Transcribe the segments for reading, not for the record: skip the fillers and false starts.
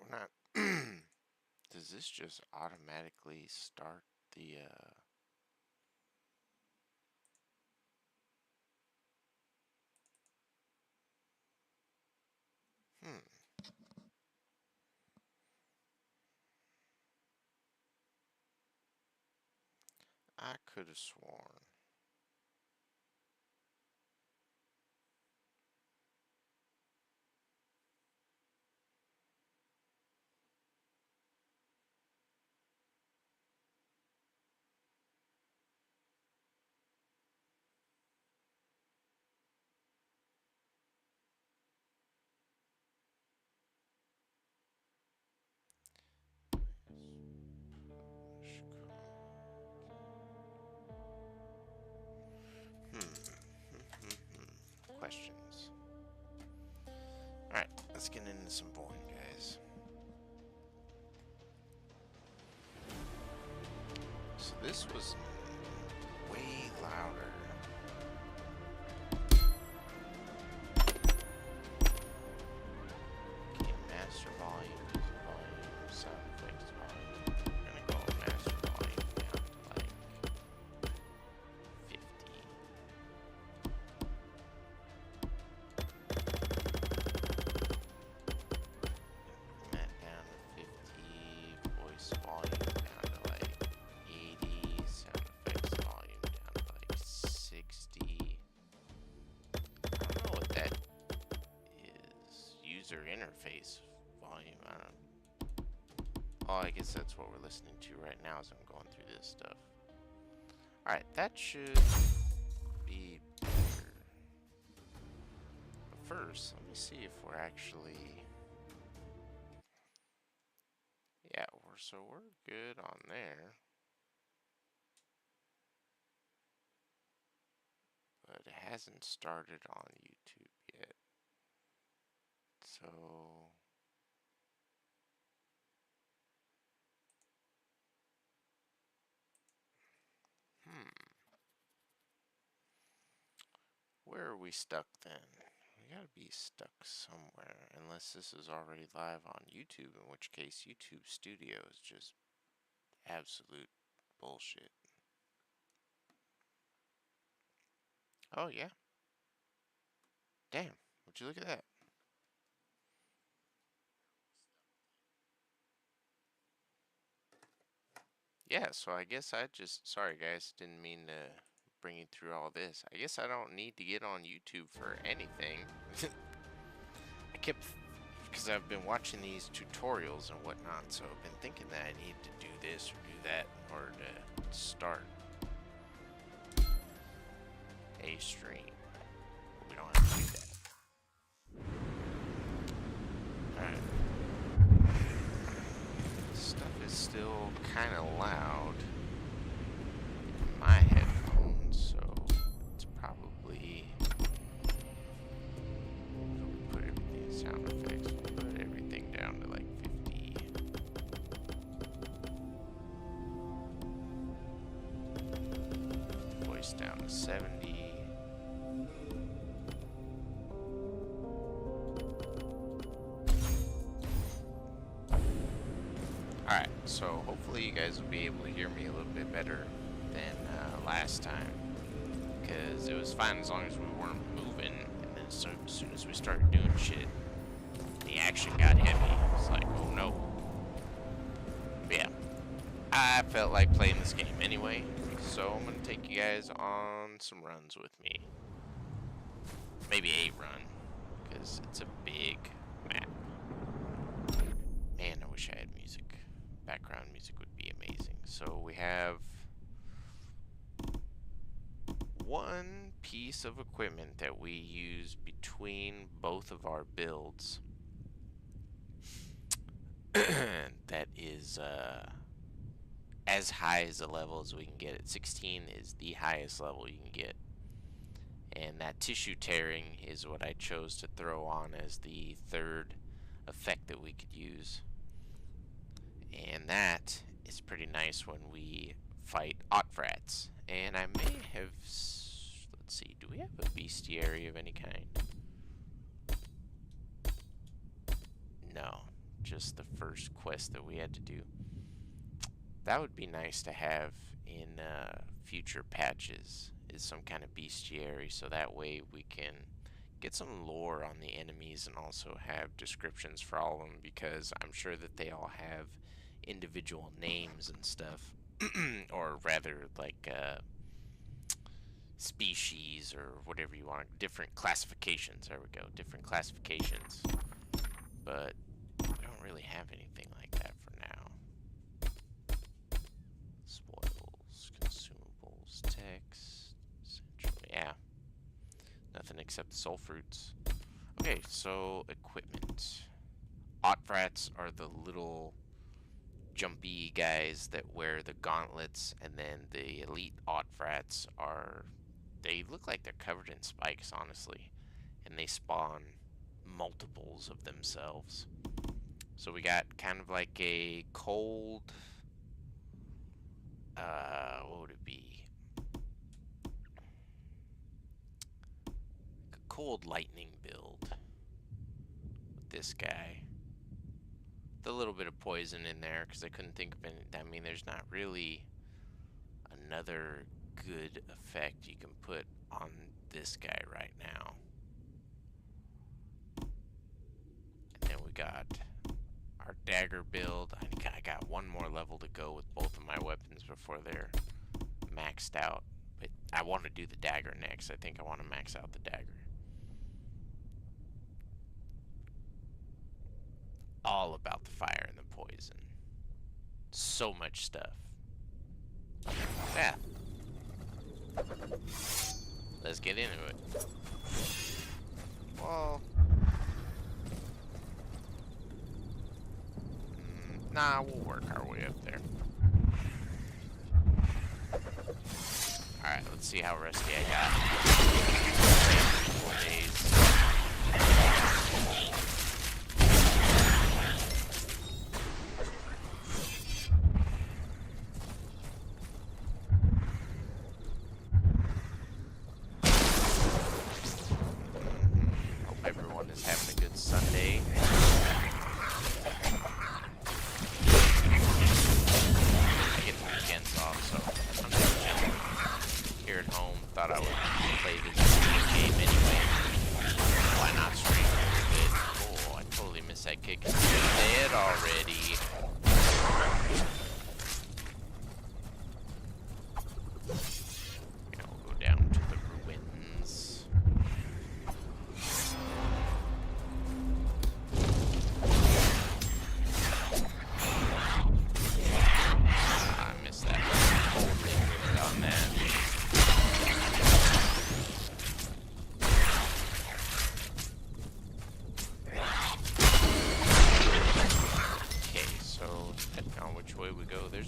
we're not. Does this just automatically start the Hmm. I could have sworn. Questions. Alright, let's get into some VOIN, guys. So this was way louder. Okay, master volume, sound effects volume. I'm gonna go master volume down to like 50. That down to 50. Voice volume down to like 80. Sound effects volume down to like 60. I don't know what that is. User interface volume. I don't. Oh, I guess that's what we're listening to right now as I'm going through this stuff. Alright, that should be better. But first, let me see if we're actually... Yeah, so we're good on there. But it hasn't started on YouTube yet. So... Where are we stuck then? We gotta be stuck somewhere, unless this is already live on YouTube, in which case YouTube Studio is just absolute bullshit. Oh yeah. Damn, would you look at that? Yeah, so I guess I just, sorry guys, didn't mean to bring you through all this. I guess I don't need to get on YouTube for anything. I kept, because I've been watching these tutorials and whatnot, so I've been thinking that I need to do this or do that in order to start a stream. But we don't have to do that. Alright. Stuff is still kind of loud in my headphones, so it's probably... We put everything, sound effects, we put everything down to like 50. Voice down to 70. Alright, so hopefully you guys will be able to hear me a little bit better than last time. Because it was fine as long as we weren't moving, and then so, as soon as we started doing shit, the action got heavy. It's like, oh no. But yeah, I felt like playing this game anyway, so I'm going to take you guys on some runs with me. Maybe a run, because it's a big map. Man, I wish I had music. Background music would be amazing. So we have one piece of equipment that we use between both of our builds that is as high as the level as we can get it. 16 is the highest level you can get. And that tissue tearing is what I chose to throw on as the third effect that we could use. And that is pretty nice when we fight Otfrats. And I may have... Let's see, do we have a bestiary of any kind? No. just the first quest that we had to do. That would be nice to have in future patches, is some kind of bestiary, so that way we can get some lore on the enemies and also have descriptions for all of them, because I'm sure that they all have individual names and stuff, or rather like species or whatever you want, different classifications. There we go, different classifications. But I don't really have anything like that for now. Spoils, consumables, text, essentially, yeah. Nothing except the soul fruits. Okay, so equipment. Otrats are the little jumpy guys that wear the gauntlets, and then the elite Otrats are, they look like they're covered in spikes, honestly, and they spawn multiples of themselves. So we got kind of like a cold, what would it be? Like a cold lightning build with this guy. With a little bit of poison in there, because I couldn't think of any. I mean, there's not really another good effect you can put on this guy right now. And then we got our dagger build. I got one more level to go with both of my weapons before they're maxed out. But I want to do the dagger next. I think I want to max out the dagger. All about the fire and the poison. So much stuff. Yeah. Let's get into it. Well, nah, we'll work our way up there. Alright, let's see how rusty I got. 4 days.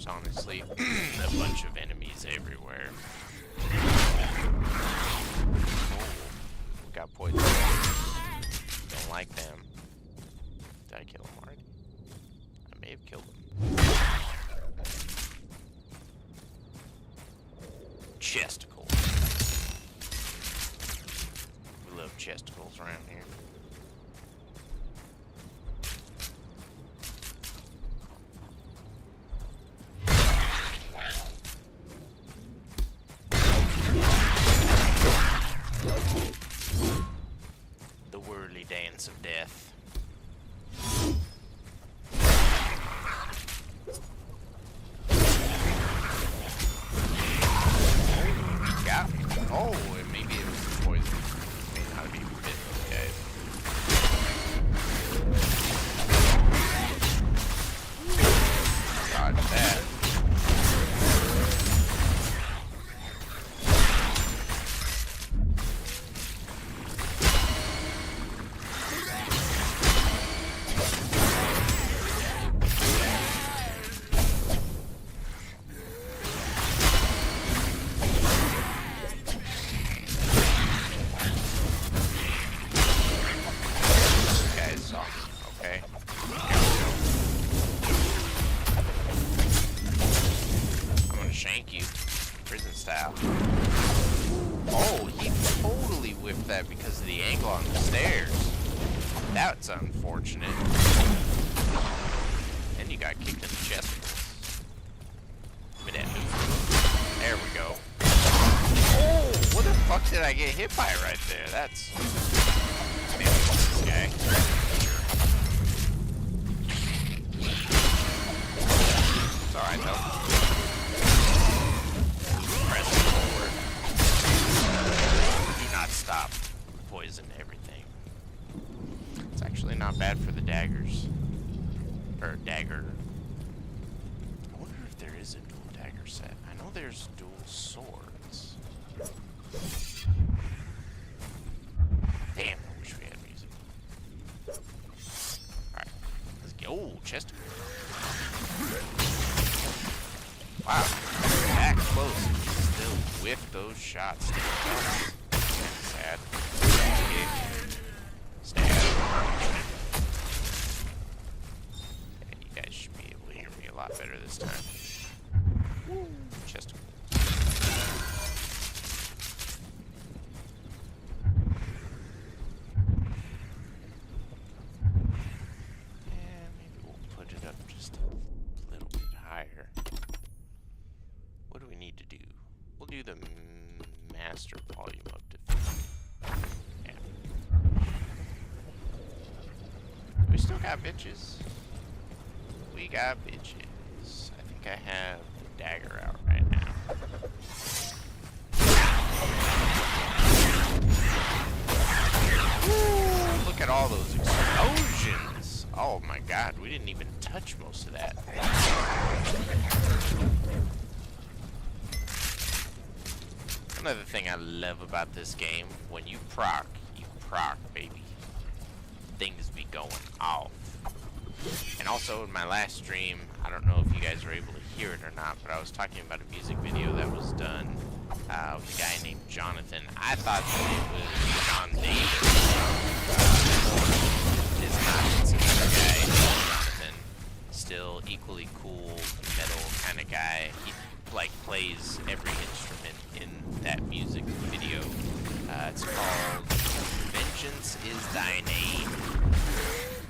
Honestly, a bunch of enemies everywhere. Oh, we got poison. Don't like them. Did I kill them already? I may have killed them. Chesticles. We love chesticles around here. Dance of death. Got me. Oh, maybe it was the poison. May not be bit those guys. Dodge that. That because of the angle on the stairs. That's unfortunate. got kicked in the chest. Give me that loot. There we go. Oh, what the fuck did I get hit by right there? That's... Maybe this guy. It's alright though. Press forward. Do not stop. Poison everything. It's actually not bad for the daggers. Or dagger. I wonder if there is a dual dagger set. I know there's dual swords. Damn, I wish we had music. Alright. Let's go. Oh, chest. Wow. That close. Still whiff those shots. Sad. Kick. Stab. Yeah, you guys should be able to hear me a lot better this time. Woo. Chest. Do the master volume up to 50. Yeah. We still got bitches. We got bitches. I think I have the dagger out right now. Woo, look at all those explosions. Oh my god, we didn't even touch most of that. Another thing I love about this game, when you proc, baby. Things be going off. And also in my last stream, I don't know if you guys were able to hear it or not, but I was talking about a music video that was done with a guy named Jonathan. I thought that it was John Davis. It's not. It's another guy, Jonathan. Still equally cool, metal kind of guy. He like plays every instrument in that music video. It's called Vengeance is Thy Name.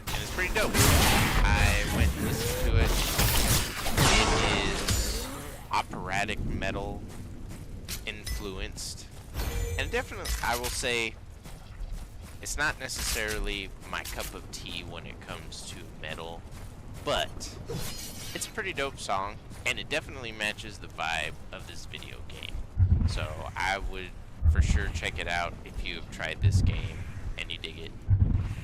And it's pretty dope. I went and listened to it. It is operatic metal influenced. And definitely, I will say, it's not necessarily my cup of tea when it comes to metal, but it's a pretty dope song, and it definitely matches the vibe of this video game. So I would for sure check it out if you have tried this game and you dig it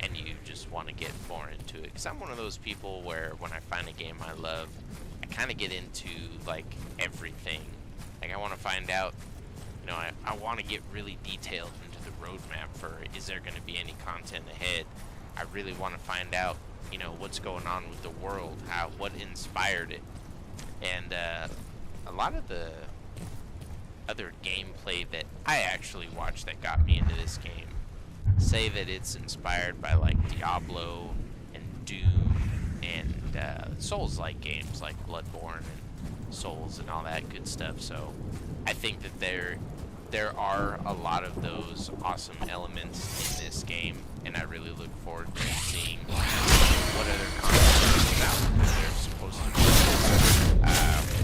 and you just want to get more into it. Because I'm one of those people where when I find a game I love, I kind of get into like everything. Like I want to find out, you know, I want to get really detailed into the roadmap for, is there going to be any content ahead? I really want to find out, you know, what's going on with the world, what inspired it. And a lot of the other gameplay that I actually watched that got me into this game say that it's inspired by like Diablo and Doom and Souls-like games like Bloodborne and Souls and all that good stuff. So I think that there are a lot of those awesome elements in this game, and I really look forward to seeing what other content is out there. They're supposed to be,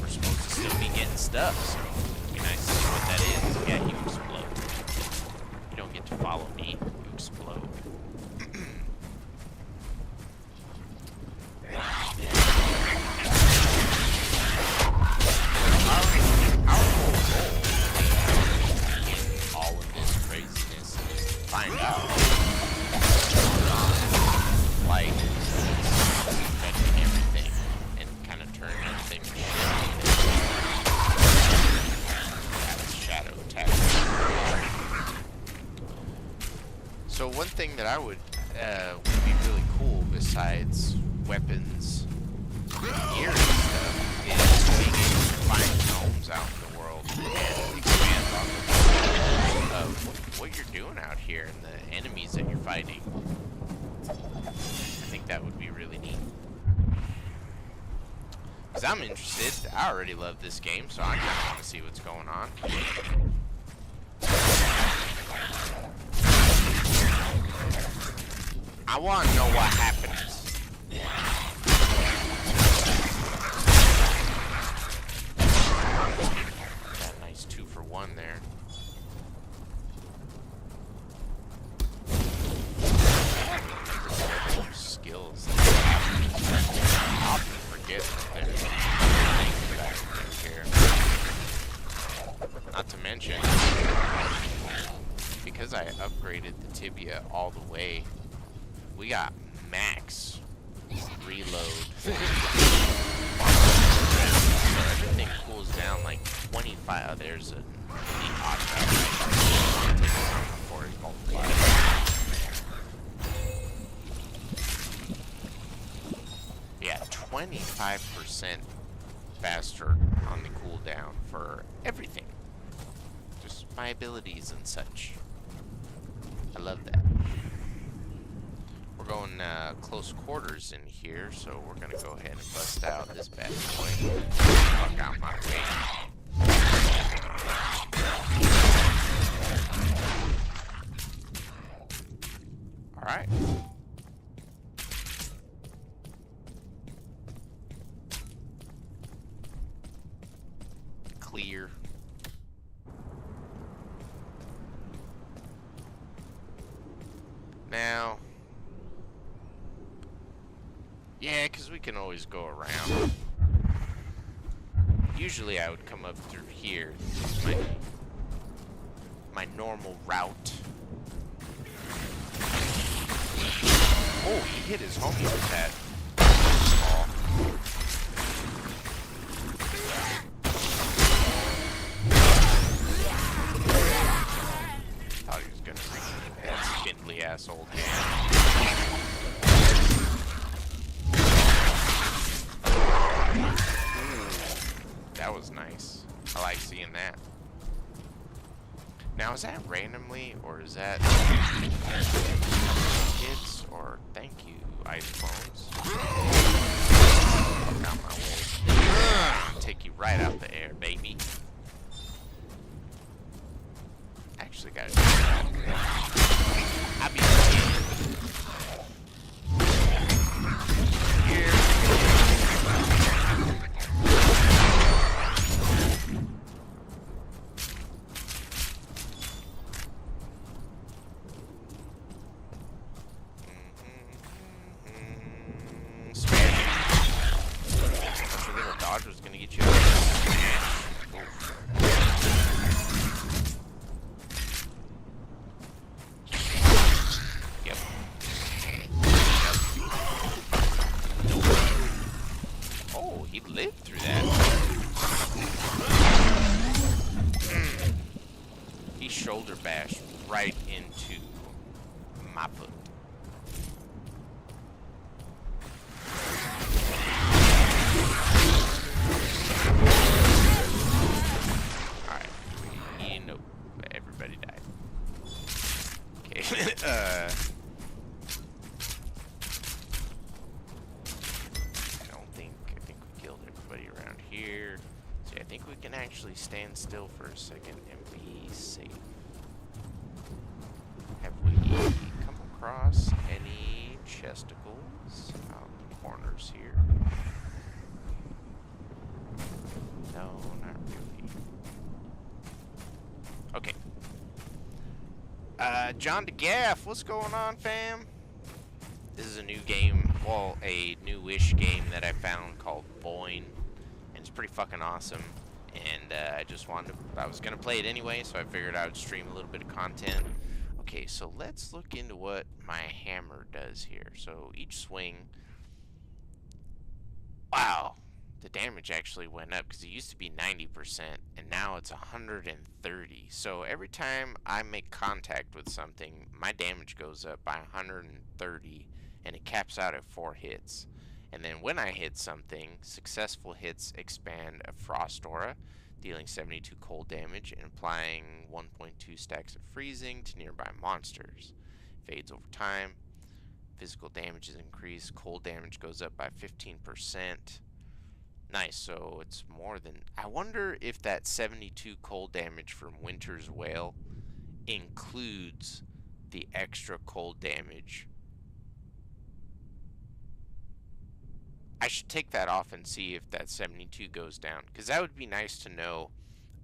we're supposed to still be getting stuff, so it'd be nice to see what that is. Yeah, you explode. You don't get to follow me, you explode. Our whole goal in all of this craziness is to find out what's going on, like affecting everything and kind of turn everything to shadow attack. So one thing that I would be really cool besides weapons and gear and stuff is being able to find homes out in the world and expand on what you're doing out here and the enemies that you're fighting. I think that would be really neat. Because I'm interested. I already love this game, so I kind of want to see what's going on. I want to know what happens. one there. Skills. I often forget that there's things back here. Not to mention, because I upgraded the tibia all the way, we got max reload. Everything cools down like 25. Oh, there's a neat option. Take some before it multiplies. Yeah, 25% faster on the cooldown for everything. Just my abilities and such. I love that. We're going close quarters in here, so we're gonna go ahead and bust out this bad boy. Fuck out my way. Alright. Clear. Now, yeah, because we can always go around. Usually I would come up through here. This is my normal route. Oh, he hit his homie with that ball. Thought he was gonna reach that spindly ass old hand. That was nice. I like seeing that. Now, is that randomly, or is that hits, or thank you, iPhones? Fuck out my way. Take you right out the air, baby. Actually, gotta do that. I be here. Was gonna get you out. Yep. Oh, he lived through that. He shoulder bashed right into my foot. Everybody died. Okay. I think we killed everybody around here. See, I think we can actually stand still for a second and be safe. Have we come across any chesticles out in the corners here? No, not really. Okay. John DeGaff, what's going on, fam? This is a new game, well, a new-ish game that I found called VOIN, and it's pretty fucking awesome. And I was gonna play it anyway, so I figured I would stream a little bit of content. Okay, so let's look into what my hammer does here. So each swing, wow. The damage actually went up because it used to be 90% and now it's 130. So every time I make contact with something, my damage goes up by 130 and it caps out at 4 hits. And then when I hit something, successful hits expand a frost aura, dealing 72 cold damage and applying 1.2 stacks of freezing to nearby monsters. Fades over time. Physical damage is increased. Cold damage goes up by 15%. Nice, so it's more than... I wonder if that 72 cold damage from Winter's Wail includes the extra cold damage. I should take that off and see if that 72 goes down, because that would be nice to know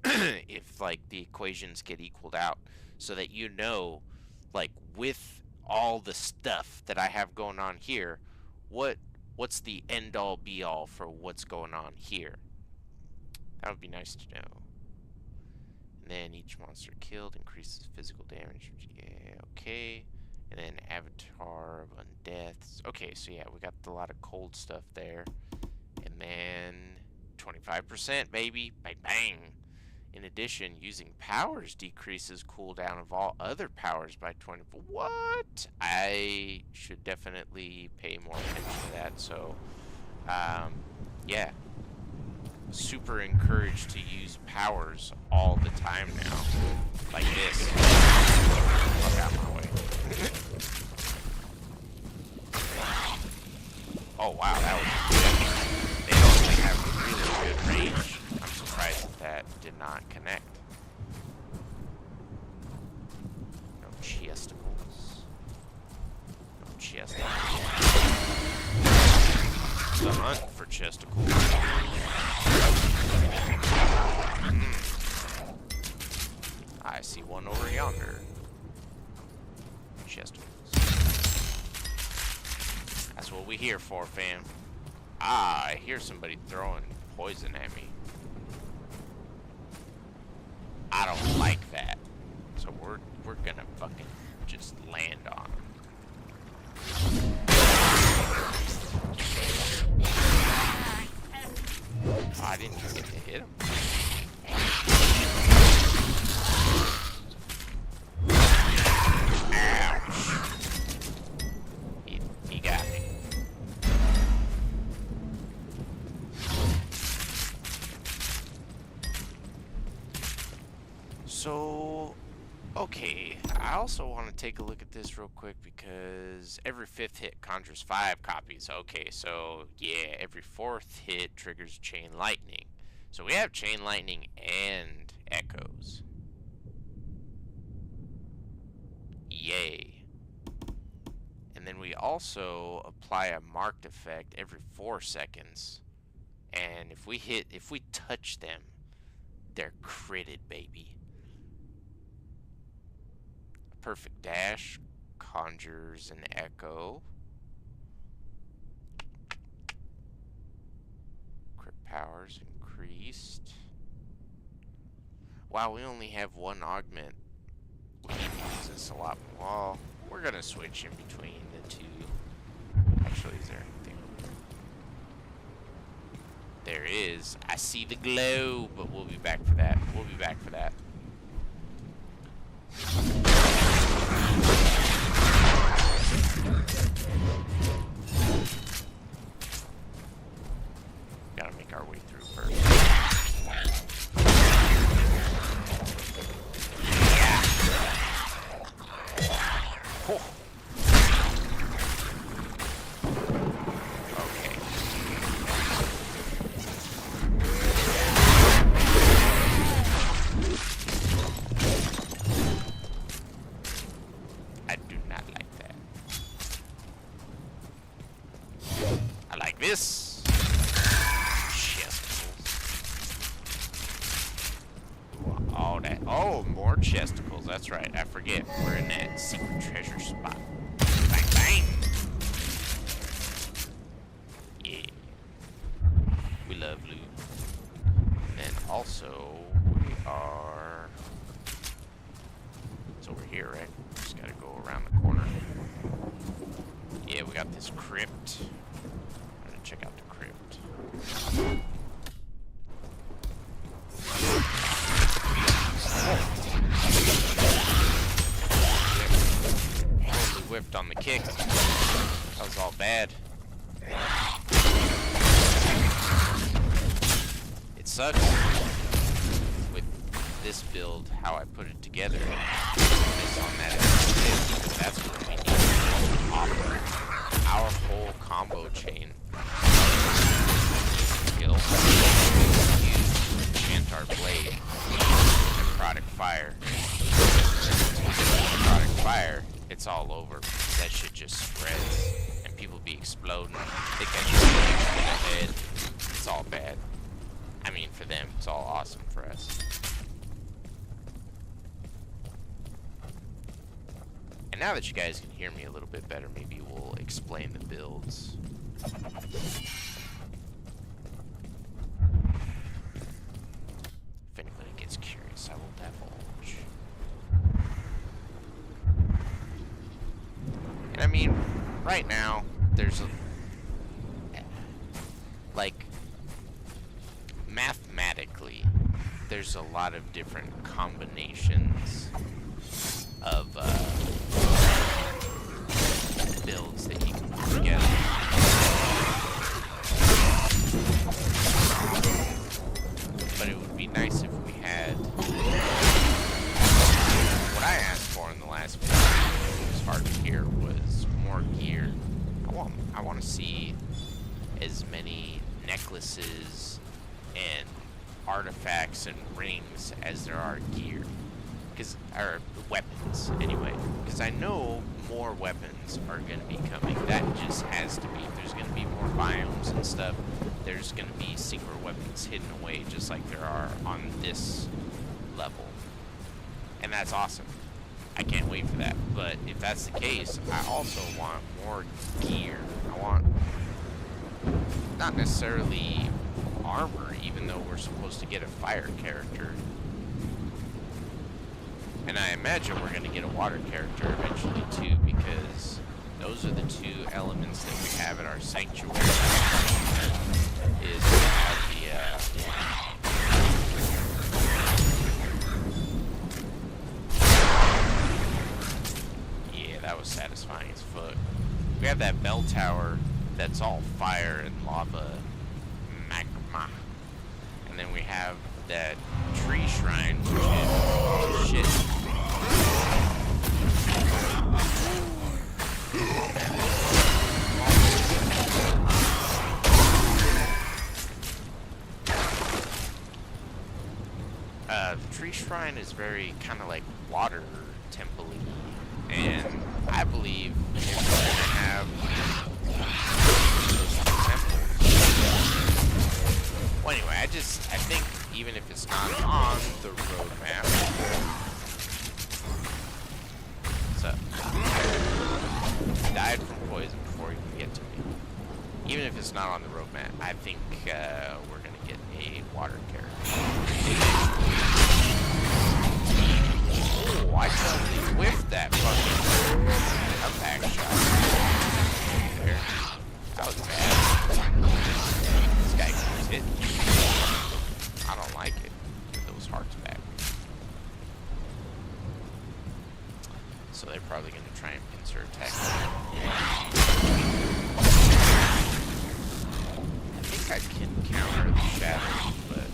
if like the equations get equaled out, so that you know, like with all the stuff that I have going on here, what's the end all be all for what's going on here. That would be nice to know. And then each monster killed increases physical damage. Yeah, okay. And then Avatar of Undeaths. Okay, so yeah, we got a lot of cold stuff there. And then 25%, baby. Bang, bang. In addition, using powers decreases cooldown of all other powers by 20. What? I should definitely pay more attention to that. So, yeah. Super encouraged to use powers all the time now. Like this. Fuck out my way. Oh wow, that was good. They don't have really good range. I'm surprised that did not connect. No chesticles. No chesticles. The hunt for chesticles. I see one over yonder. Chesticles. That's what we here for, fam. Ah, I hear somebody throwing poison at me. I don't like that. So we're gonna fucking just land on them. Oh, I didn't even get to hit him. Ouch. He got me. So, okay, I also want to take a look at this real quick because every 5th hit conjures 5 copies. Okay, so yeah, every 4th hit triggers chain lightning. So we have chain lightning and echoes. Yay. And then we also apply a marked effect every 4 seconds. And if we touch them, they're critted, baby. Perfect dash conjures an echo. Crit powers increased. Wow, we only have one augment. We need to use this a lot more. Well, we're gonna switch in between the two. Actually, is there anything? There is. I see the glow, but we'll be back for that. We'll be back for that. Gotta make our way through first. Yeah. Oh. Okay. I do not like that. I like this. All that. Oh, more chesticles. That's right. I forget. We're in that secret treasure spot. Bang, bang. Yeah. We love loot. And also, we are... It's over here, right? Just gotta go around the corner. Yeah, we got this crypt. I'm gonna check out the crypt. Totally whiffed on the kick. That was all bad. It sucks with this build, how I put it together. Miss on that because that's what we need to offer. Our whole combo chain. Skill. Use Chantar Blade and Product Fire. Product Fire, it's all over. That shit just spreads and people be exploding. They catch you in the head. It's all bad. I mean, for them, it's all awesome. For us. And now that you guys can hear me a little bit better, maybe we'll explain the builds. If anybody gets curious, I will divulge. And I mean, right now, there's like, mathematically, there's a lot of different combinations of builds that you can put together. But it would be nice if we had what I asked for in the last video. It was hard to hear was more gear. I want to see as many necklaces and artifacts and rings as there are gear. Or weapons, anyway. Because I know more weapons are going to be coming. That just has to be. If there's going to be more biomes and stuff, there's going to be secret weapons hidden away, just like there are on this level. And that's awesome. I can't wait for that. But if that's the case, I also want more gear. I want not necessarily armor, even though we're supposed to get a fire character. And I imagine we're going to get a water character eventually too, because those are the two elements that we have at our sanctuary. Is we have the yeah, that was satisfying as fuck. We have that bell tower that's all fire and lava magma. And then we have that tree shrine, which is shit. The tree shrine is very kind of like water temple-y, and I believe if we're gonna have temples. Well, anyway, I think even if it's not on the roadmap, what's up? Died from poison before you can get to me. Even if it's not on the roadmap, I think we're gonna get a water character. Oh, I totally whiffed that fucking comeback shot. There. That was bad. This guy keeps hitting me. I don't like it. Get those hearts back. So they're probably going to try and pincer attack me. I think I can counter the shadows, but...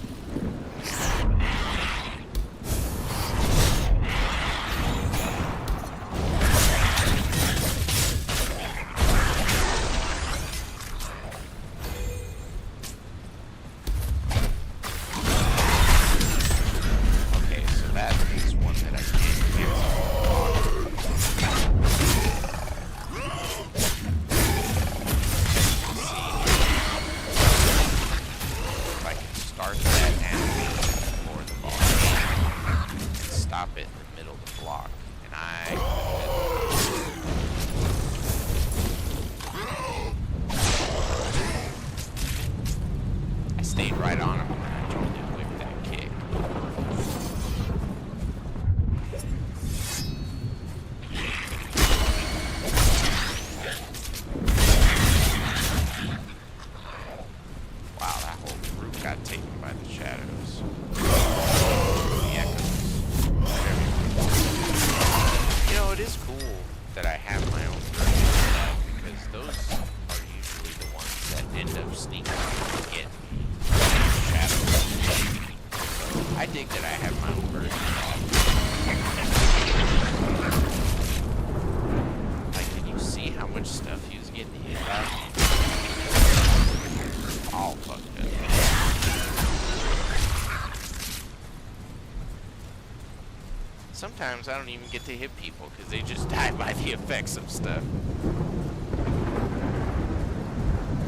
Sometimes I don't even get to hit people because they just die by the effects of stuff.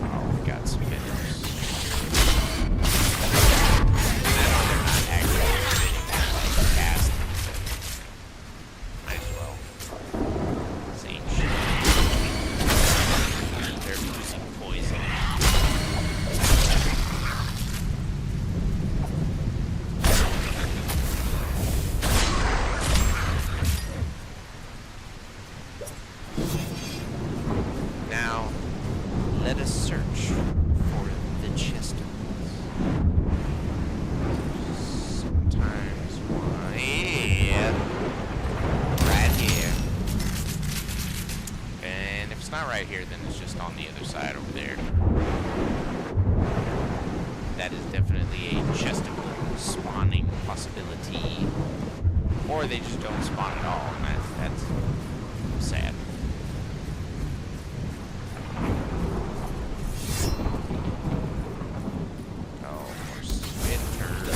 Oh, we got some minerals. Now, let us search for the chesticles. Sometimes one. Yeah. Right here. And if it's not right here, then it's just on the other side over there. That is definitely a chesticle spawning possibility. Or they just don't spawn at all, and that's sad. Oh, more spitters.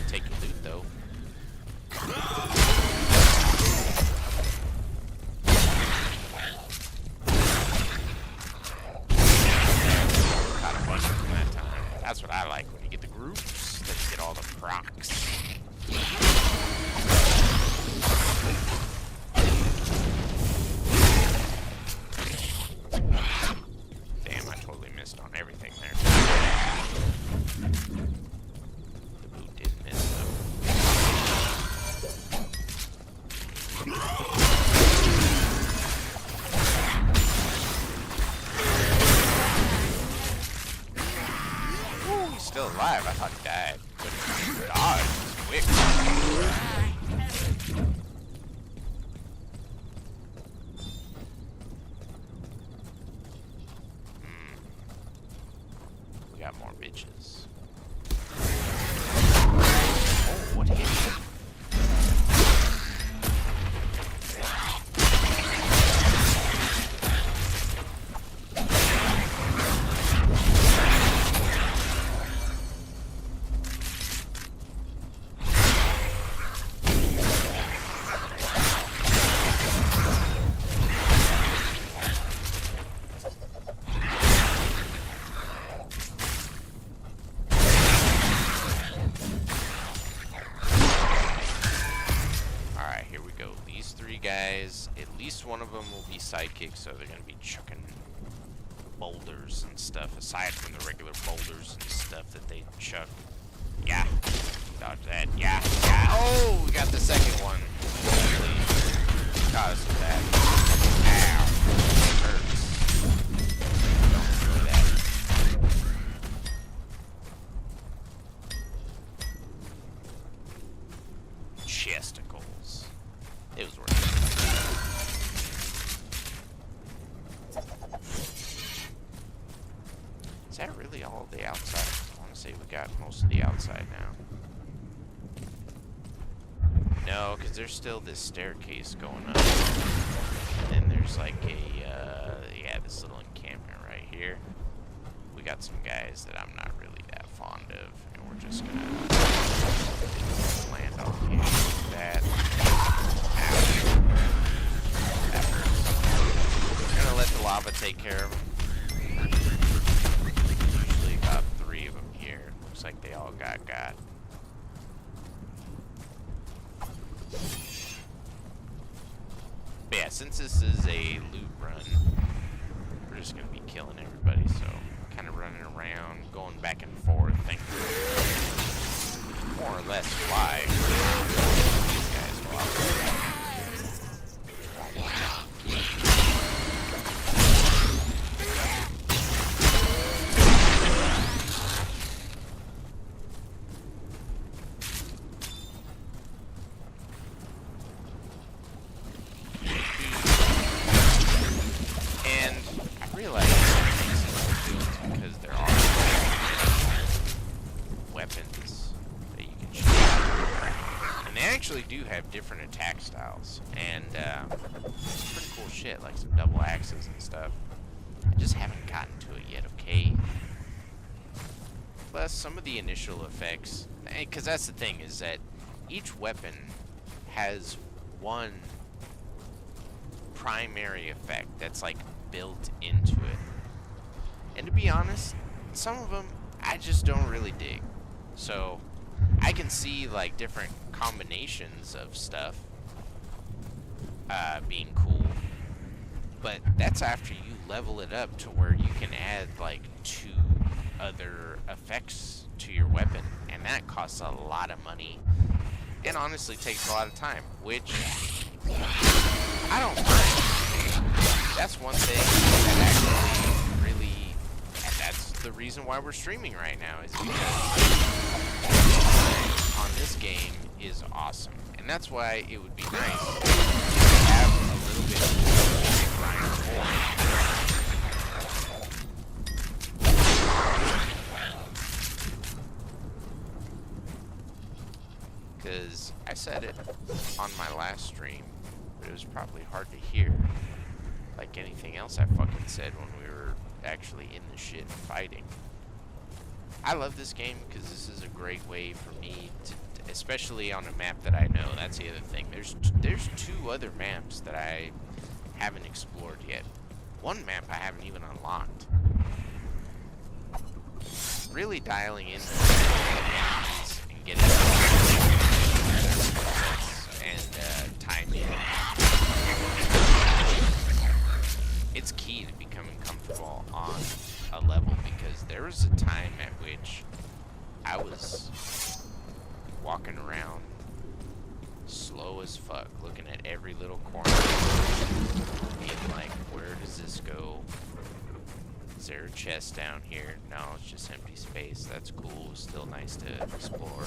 Take your loot, though. That's what I like when you get the groups, then you get all the procs. Damn, I totally missed on everything there. The boot did miss though. Still alive. I thought he died. But dodge was quick. We got more bitches. Oh, what hit me? Guys, at least one of them will be sidekicks, so they're gonna be chucking boulders and stuff aside from the regular boulders and stuff that they chuck. Yeah, dodge that. Yeah, yeah. Oh, we got the second one. Got us with that. Ow, it hurts. Don't enjoy that. Chesticles. It was worth it. Is that really all of the outside? I want to say we got most of the outside now. No, because there's still this staircase going up. And then there's like a, yeah, this little encampment right here. We got some guys that I'm not really that fond of. And we're just going to land on here like that. That hurts. We're gonna let the lava take care of them. Usually about 3 of them here. Looks like they all got. But yeah, since this is a loot run, we're just gonna be killing everybody. So kind of running around, going back and forth, thinking more or less fly. These guys go out there. Because there are weapons that you can shoot. And they actually do have different attack styles. And it's pretty cool shit, like some double axes and stuff. I just haven't gotten to it yet, okay? Plus, some of the initial effects, because that's the thing, is that each weapon has one primary effect that's like built into it. And to be honest, some of them I just don't really dig. So I can see like different combinations of stuff being cool, but that's after you level it up to where you can add like 2 other effects to your weapon, and that costs a lot of money and honestly takes a lot of time, which I don't mind. That's one thing that actually really, and that's the reason why we're streaming right now, is because on this game is awesome. And that's why it would be nice to have a little bit of grind for. Because I said it on my last stream, but it was probably hard to hear. Like anything else I fucking said when we were actually in the shit fighting. I love this game because this is a great way for me to, especially on a map that I know. That's the other thing. There's 2 other maps that I haven't explored yet. One map I haven't even unlocked. Really dialing in and getting and timing. It's key to becoming comfortable on a level, because there was a time at which I was walking around slow as fuck, looking at every little corner, being like, where does this go? Is there a chest down here? No, it's just empty space. That's cool. It's still nice to explore.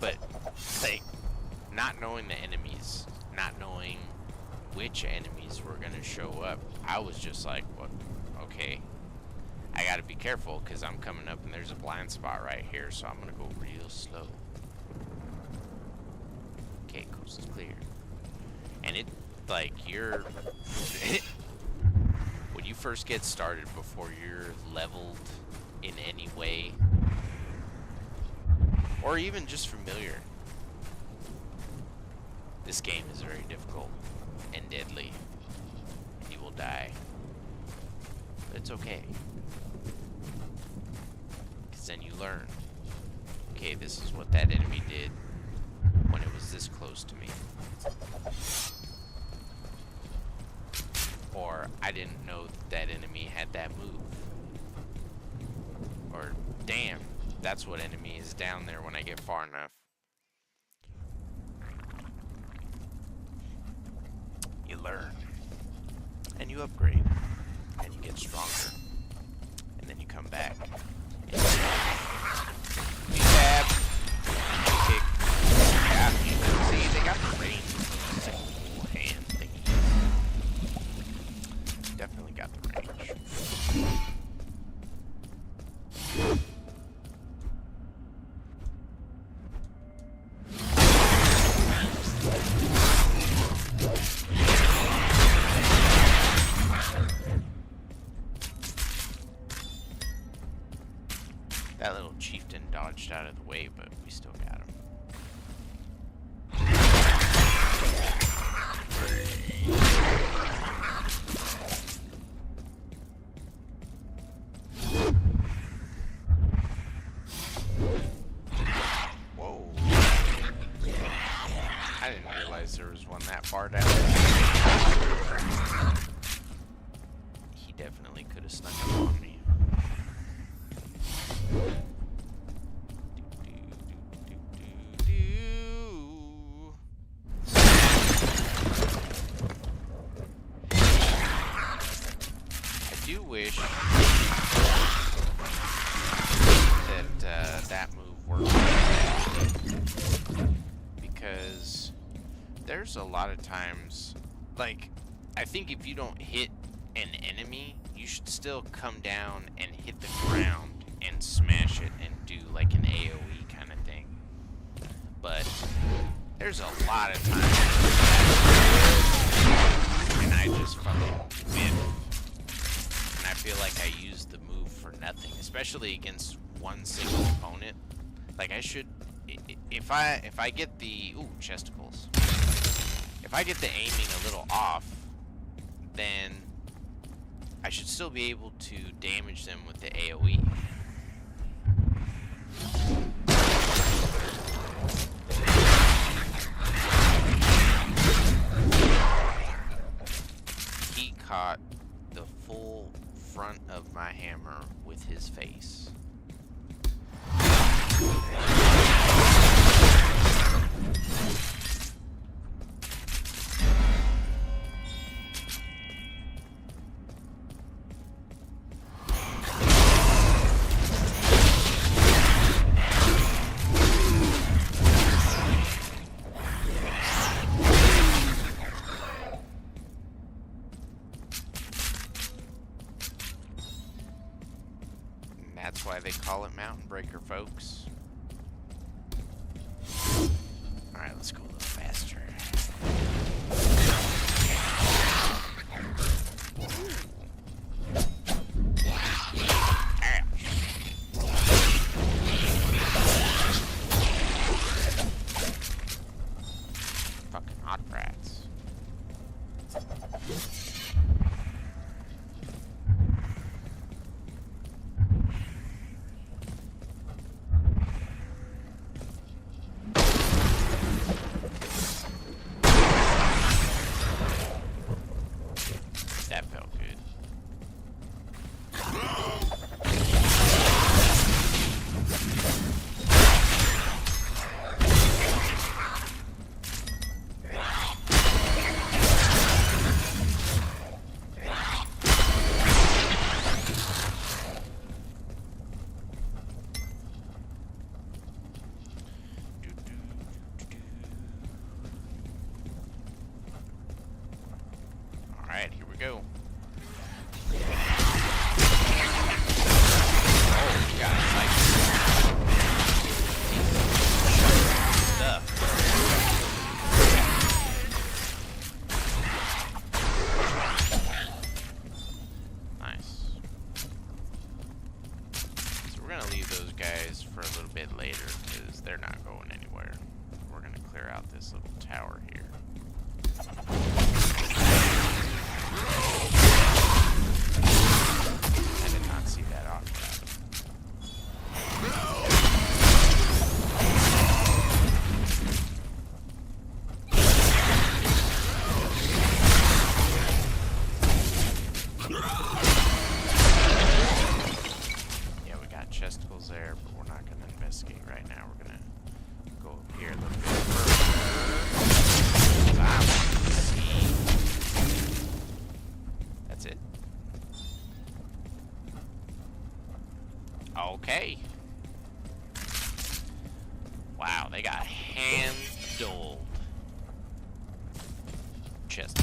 But, like, not knowing the enemies, not knowing which enemies were gonna show up, I was just like, what? Okay, I gotta be careful because I'm coming up and there's a blind spot right here, so I'm gonna go real slow. Okay, coast is clear. And it, like, you're when you first get started, before you're leveled in any way, or even just familiar, this game is very difficult and deadly. You will die. But it's okay. Because then you learn. Okay, this is what that enemy did when it was this close to me. Or, I didn't know that enemy had that move. Or, damn, that's what enemy is down there when I get far enough. You learn. And you upgrade. And you get stronger. And then you come back. And you stab. Kick. Yeah. See, they got the range. Simple hand thingy. Definitely got the range. That little chieftain dodged out of the way, but we still got him. Whoa. I didn't realize there was one that far down. He definitely could have snuck up on me. I do wish that that move worked, because there's a lot of times, like, I think if you don't hit an enemy, you should still come down and hit the ground and smash it and do like an AoE kind of thing. But there's a lot of times and I just fucking whiff, and I feel like I used the move for nothing, especially against one single opponent. Like, I should, if I get the chesticles, if I get the aiming a little off, then I should still be able to damage them with the AoE. his face. That's why they call it Mountain Breaker, folks. Alright, let's go a little faster. Fucking hot rats. That felt good. Alright, here we go. Oh, we got like stuff. Nice. So we're gonna leave those guys for a little bit later because they're not going anywhere. We're gonna clear out this little tower here. I did not see that off. Yeah, we got chesticles there, but we're not going to investigate right now. We're going to go up here a little bit further. I want to see. That's it. Okay. Wow, they got handled. Chest.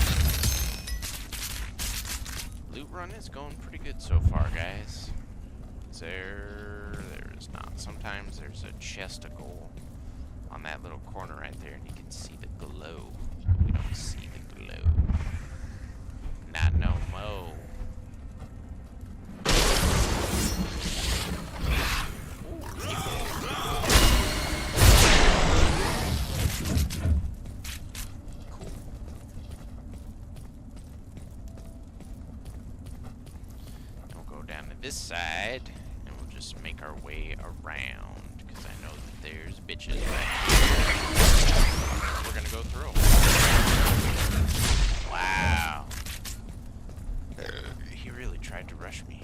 Loot run is going pretty good so far, guys. There is not. Sometimes there's a chesticle on that little corner right there, and you can see the glow. We don't see the glow. Not no mo. This side, and we'll just make our way around because I know that there's bitches back here. We're gonna go through them. Wow. He really tried to rush me.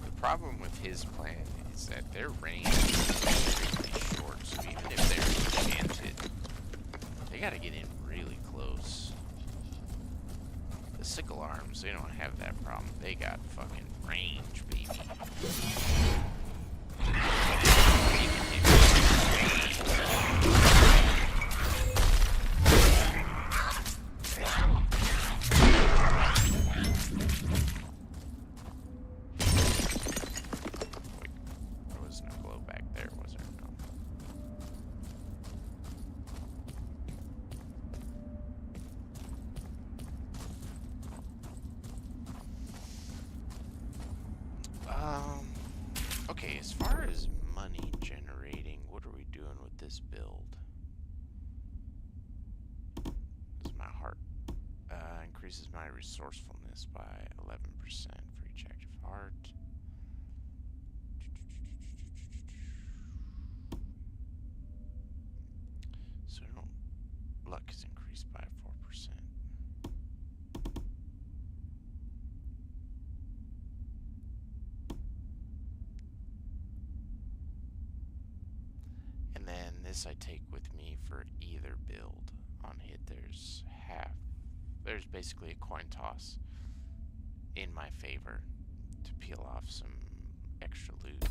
The problem with his plan is that their range is extremely short, so even if they're enchanted, they gotta get in really close. The sickle arms, they don't have that problem. They got fucking range, baby. Okay, as far as money generating, what are we doing with this build? This is my heart. Increases my resourcefulness by 11% for each active heart. Luck is increased by 4%. And then this I take with me for either build. On hit, there's basically a coin toss in my favor to peel off some extra loot.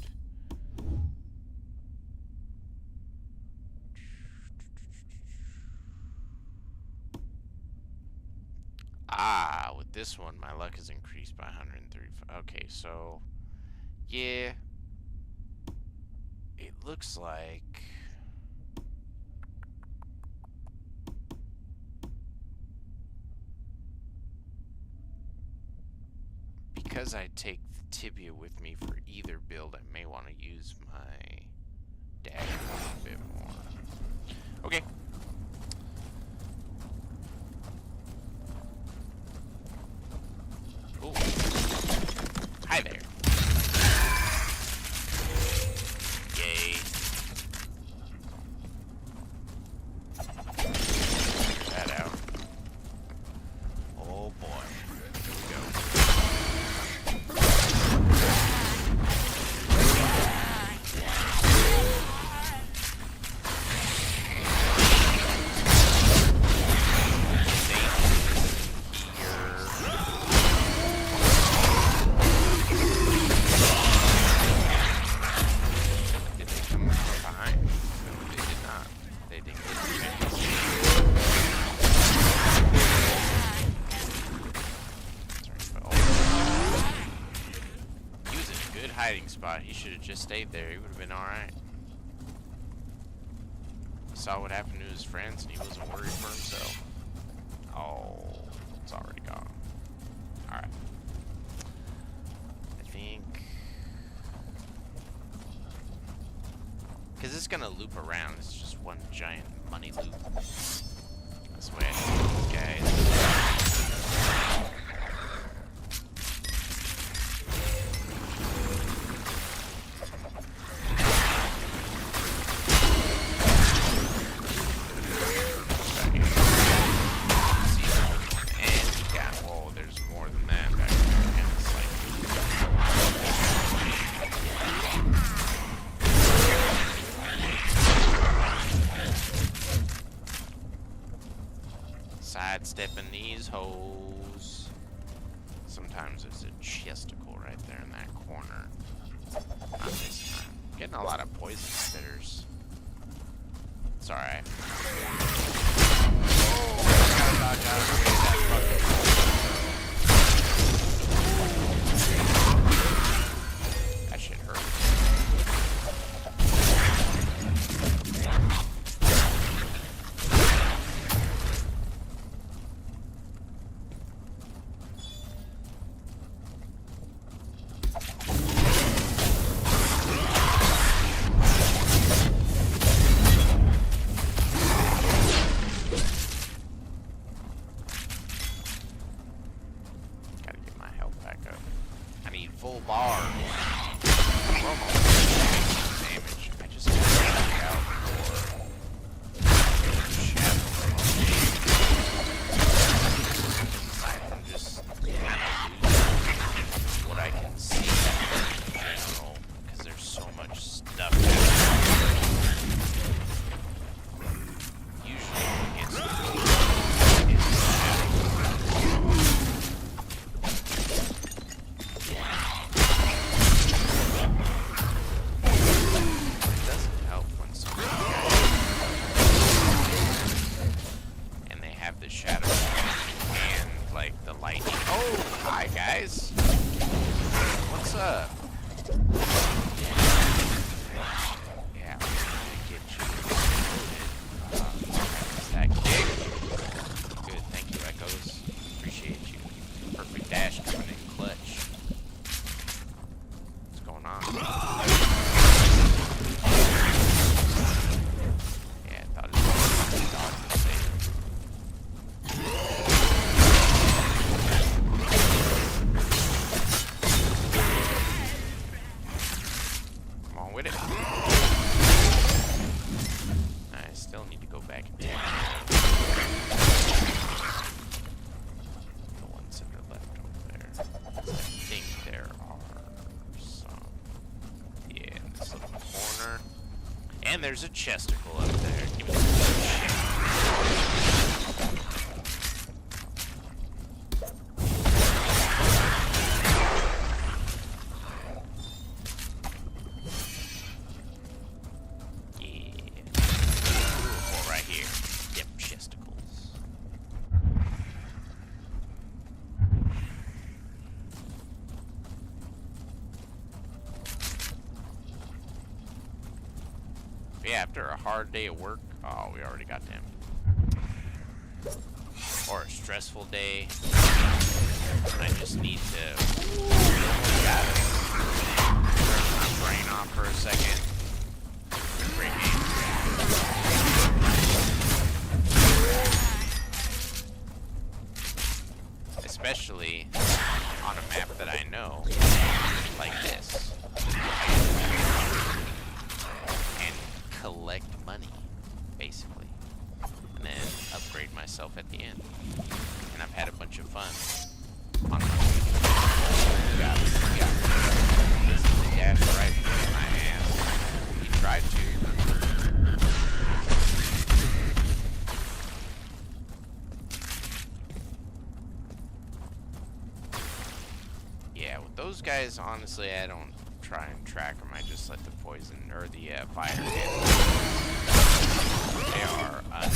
With this one, my luck is increased by 135. Okay, so, yeah, it looks like because I take the tibia with me for either build, I may want to use my dash a bit more. Okay. Ooh. Hi there. Yay. Check that out. Oh boy. Here we go. Hiding spot. He should have just stayed there. He would have been alright. He saw what happened to his friends and he wasn't worried for himself. Oh, it's already gone. Alright. I think... because it's gonna loop around. It's just one giant money loop. That's the way I think, guys. Sidestepping these holes. Sometimes there's a chesticle right there in that corner. Not this time. Getting a lot of poison spitters. It's alright. Oh, I gotta dodge out of the way of that fucking... That shit hurt. Full bar. We're almost damage. I just have to look out for shadow. I'm just kind of losing what I can see in general because there's so much stuff. Usually it gets guys. What's up? Yeah, we're gonna get you loaded. Is that kick? Good, thank you, Echoes. Appreciate you. Perfect dash coming in clutch. What's going on? Yeah, I thought it was a dog to save. With it. there's a chesticle up there. Give me some shit. Yeah, after a hard day at work, oh, we already got them. Or a stressful day, I just need to got it. Turn my brain off for a second. Great game. Especially on a map that I know, like this. Collect money, basically, and then upgrade myself at the end. And I've had a bunch of fun on my got this is the dash right in my ass. He tried to. Yeah, with those guys, honestly, I don't try and track them. I just let the poison or the fire hit. They are annoying.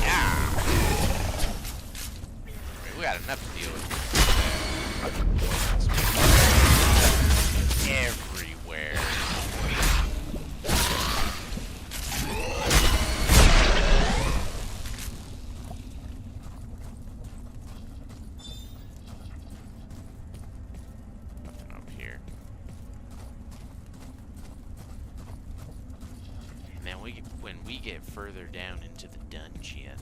Yeah. We got enough to deal with. Everywhere. When we get further down into the dungeon,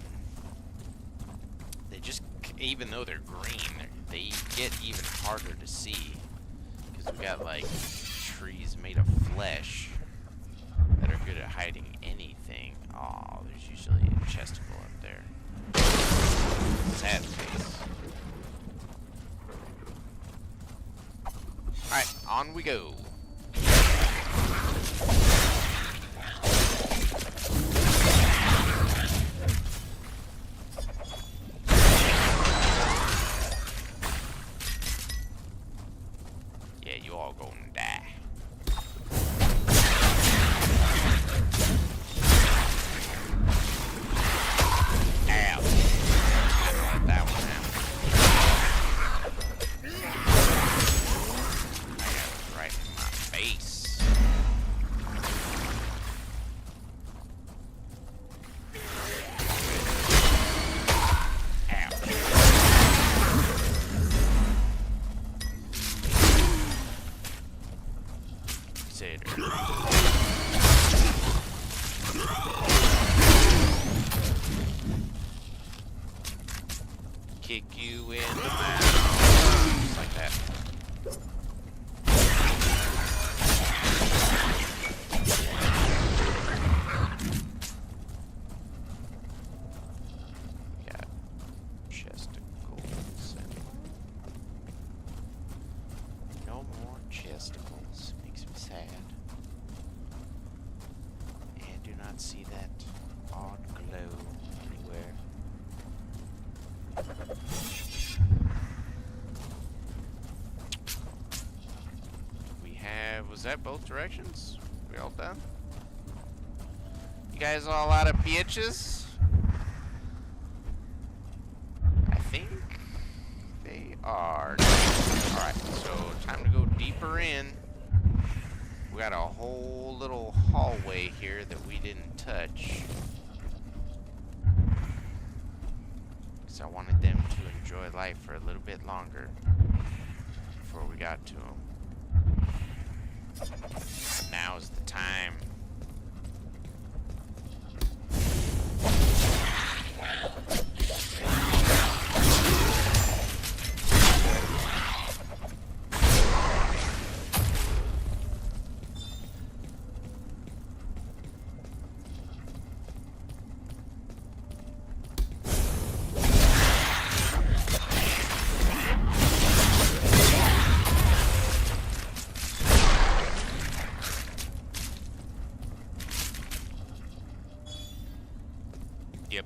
they just, even though they're green, they get even harder to see. Because we got like trees made of flesh that are good at hiding anything. Oh, there's usually a chesticle up there. Sad face. Alright, on we go. Kick you in the mouth. Just like that. Got chesticles. No more chesticles. Makes me sad. And do not see that odd glow anywhere. We have, was that both directions? We all done? You guys all out of bitches? I think they are. Alright, so time to go deeper in. We got a whole little hallway here that we didn't touch. I wanted them to enjoy life for a little bit longer before we got to them. Now is the time. Yep.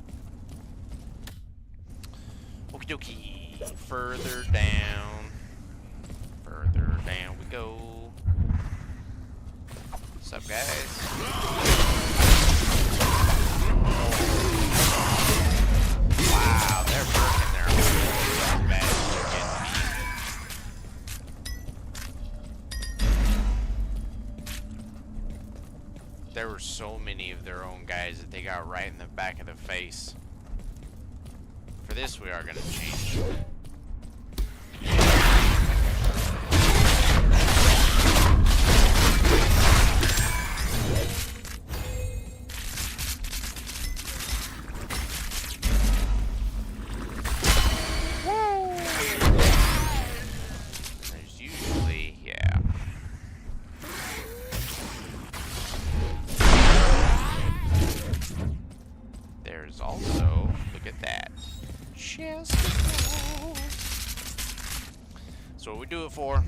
Okie dokie. Further down. Further down we go. What's up, guys? Wow, they're working their whole bad chicken. There were so many of their own guys that they got right in the back of the face. For this, we are going to change. There's usually, yeah. There's also, look at that. Chest. So what we do it for?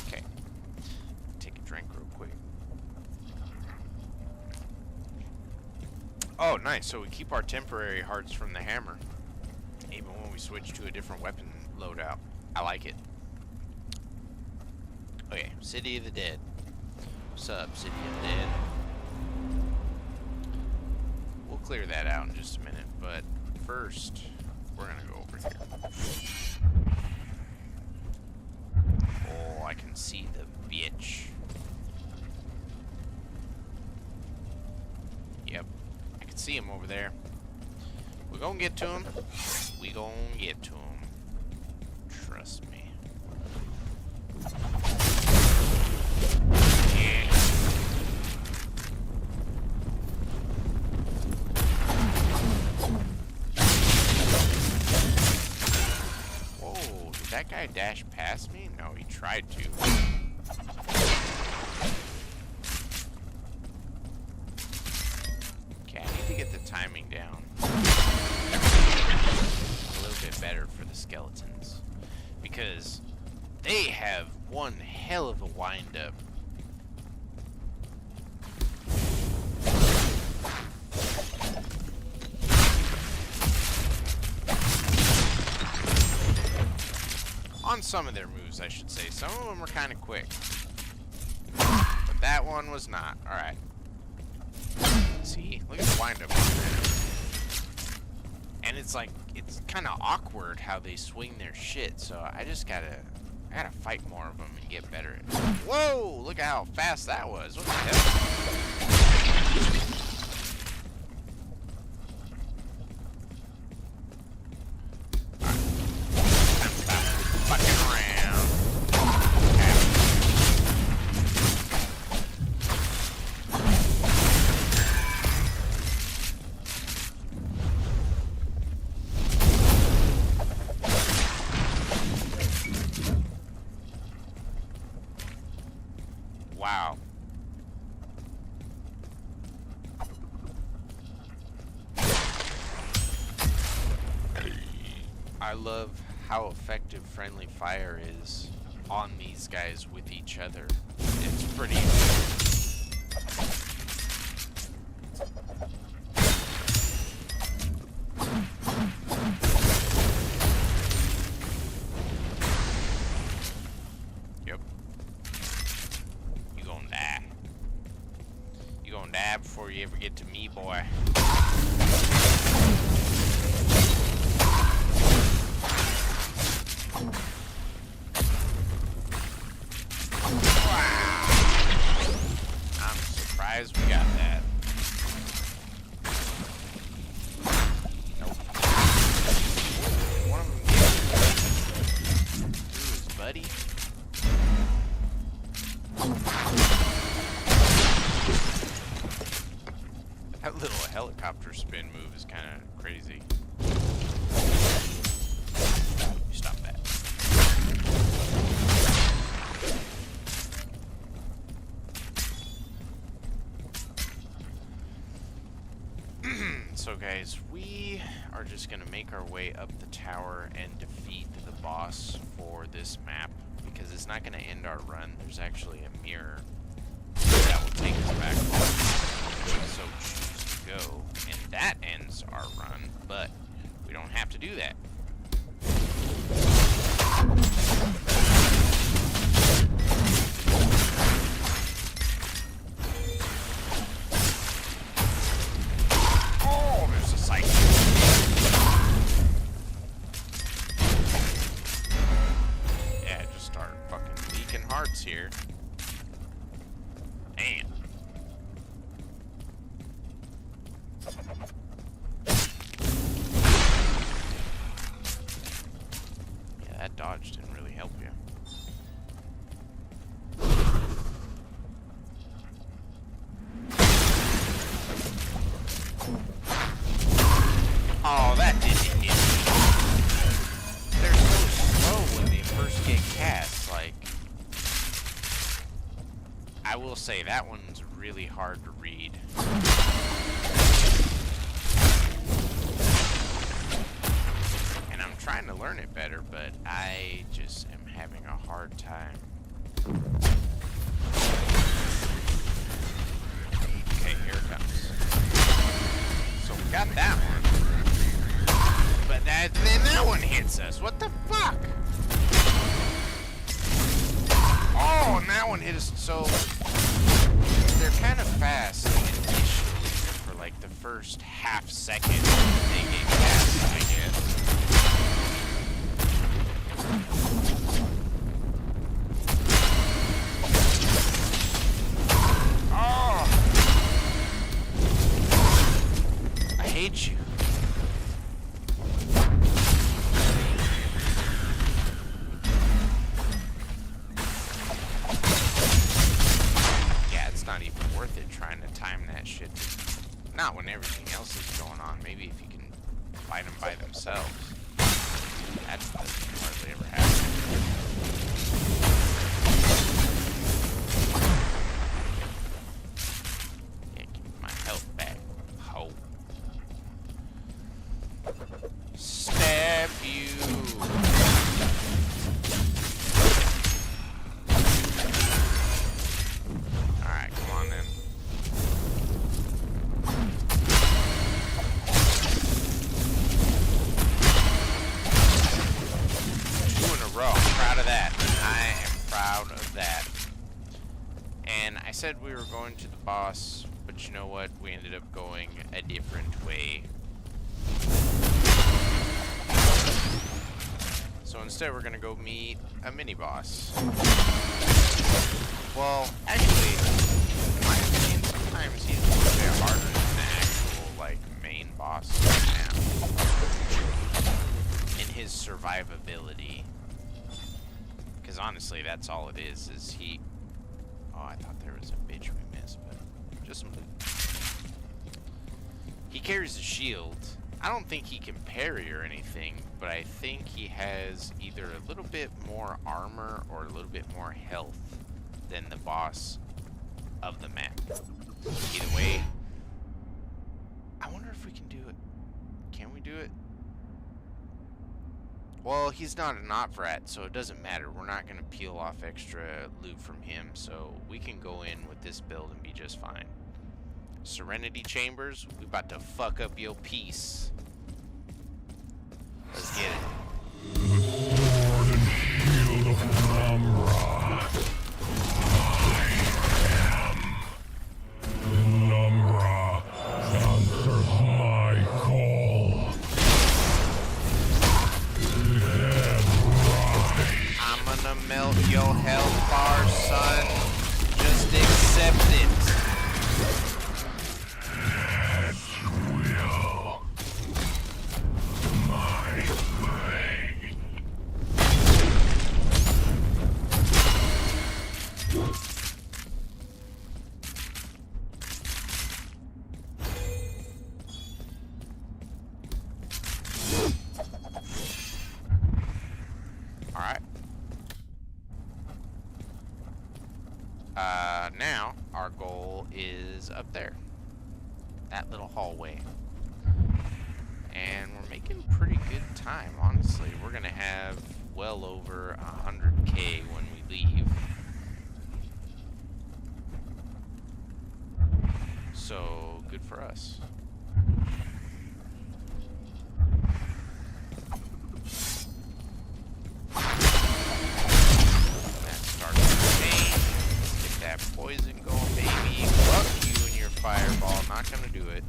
Okay. Take a drink real quick. Oh, nice. So we keep our temporary hearts from the hammer, even when we switch to a different weapon loadout. I like it. Okay, City of the Dead. What's up, City of the Dead? We'll clear that out in just a minute, but first, we're gonna go over here. Oh, I can see the bitch. Yep, I can see him over there. We're gonna get to him. We gonna get to him. Trust me. Whoa, did that guy dash past me? No, he tried to. Okay, I need to get the timing down a little bit better for the skeletons, because they have one hell of a wind-up. On some of their moves, I should say. Some of them were kind of quick. But that one was not. Alright. See? Look at the wind-up on there. And it's like, it's kind of awkward how they swing their shit, so I gotta fight more of them and get better at it. Whoa! Look at how fast that was. What the hell? Wow. I love how effective friendly fire is on these guys with each other. It's pretty. Yep. You gonna die. You gonna die before you ever get to me, boy. We got that. Nope. One of them through his buddy. That little helicopter spin move is kind of crazy. Stop that. So guys, we are just gonna make our way up the tower and defeat the boss for this map, because it's not going to end our run. There's actually a mirror that will take us back if we so choose to go, and that ends our run, but we don't have to do that. Oh, there's a cycle. Yeah, just start fucking leaking hearts here. Damn. Yeah, that dodge didn't really help you. Oh, that didn't hit me. They're so slow when they first get cast, like... I will say, that one's really hard to read. And I'm trying to learn it better, but I just am having a hard time. Okay, here it comes. So we got that one. But then that one hits us. What the fuck? Oh, and that one hit us. So they're kind of fast initially for like the first half second they get cast, I guess. Oh, I hate you. Not even worth it trying to time that shit. Not when everything else is going on. Maybe if you can fight them by themselves. That doesn't hardly ever happen. Yeah, give me my health back. Ho. Stab you. I said we were going to the boss, but you know what? We ended up going a different way. So instead we're gonna go meet a mini-boss. Well, actually, in my opinion, sometimes he's a little bit harder than the actual, like, main boss now. In his survivability. Because honestly, that's all it is he... Oh, I thought there was a bitch we missed, but just some loot. He carries a shield. I don't think he can parry or anything, but I think he has either a little bit more armor or a little bit more health than the boss of the map. Either way, I wonder if we can do it. Can we do it? Well, he's not an op-rat, so it doesn't matter. We're not going to peel off extra loot from him, so we can go in with this build and be just fine. Serenity Chambers, we about to fuck up your peace. Let's get it. The sword and shield of Namra. I am. Namra answers my call. I'm gonna melt your health bar, son. Just accept it. Now, our goal is up there. That little hallway. And we're making pretty good time, honestly. We're gonna have well over 100K when we leave. So, good for us. That starts the pain. Get that poison going, baby. Fuck you and your fireball. Not gonna do it.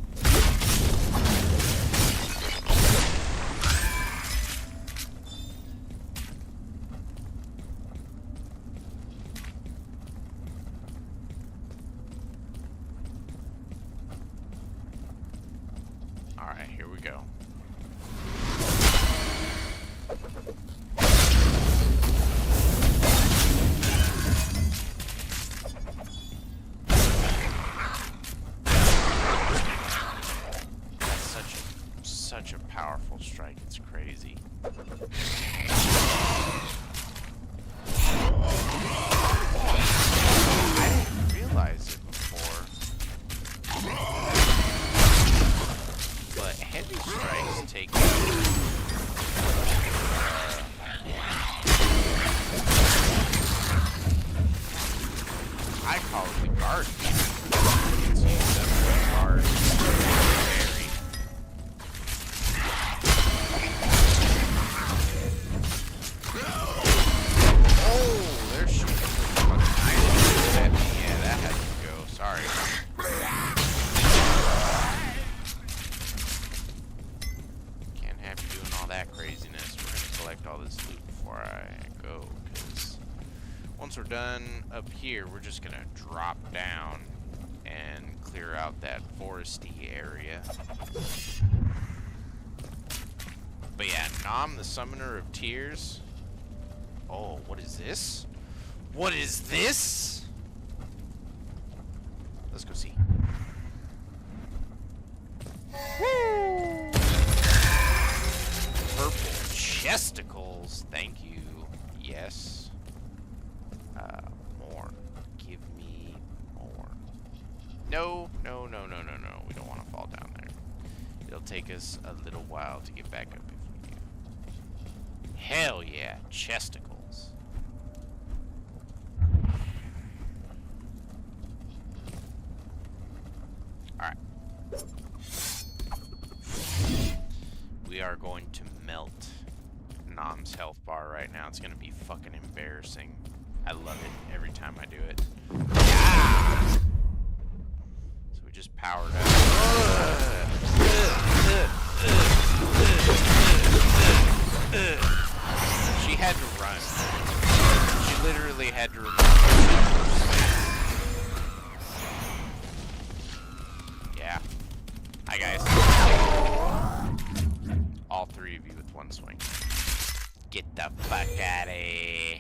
Alright, here we go. That's such a powerful strike, it's crazy. I didn't realize it before. But heavy strikes take I call it the guard. It's used up the guard. Very. Oh, they're shooting fucking items at me. Yeah, that had to go. Sorry. Can't have you doing all that craziness. We're gonna collect all this loot before I go, because once we're done up here, we're just gonna drop down and clear out that foresty area. But yeah, Nom, the Summoner of Tears. Oh, what is this? What is this? Let's go see. Woo! Purple chesticles. Thank you. Yes. More. Give me more. No, no, no, no, no, no. We don't want to fall down there. It'll take us a little while to get back up if we do. Hell yeah, chesticles. Alright. We are going to melt Nom's health bar right now. It's going to be fucking embarrassing. I love it every time I do it. Yeah! So we just powered up. She had to run. She literally had to run. Yeah. Hi guys. All three of you with one swing. Get the fuck out of here.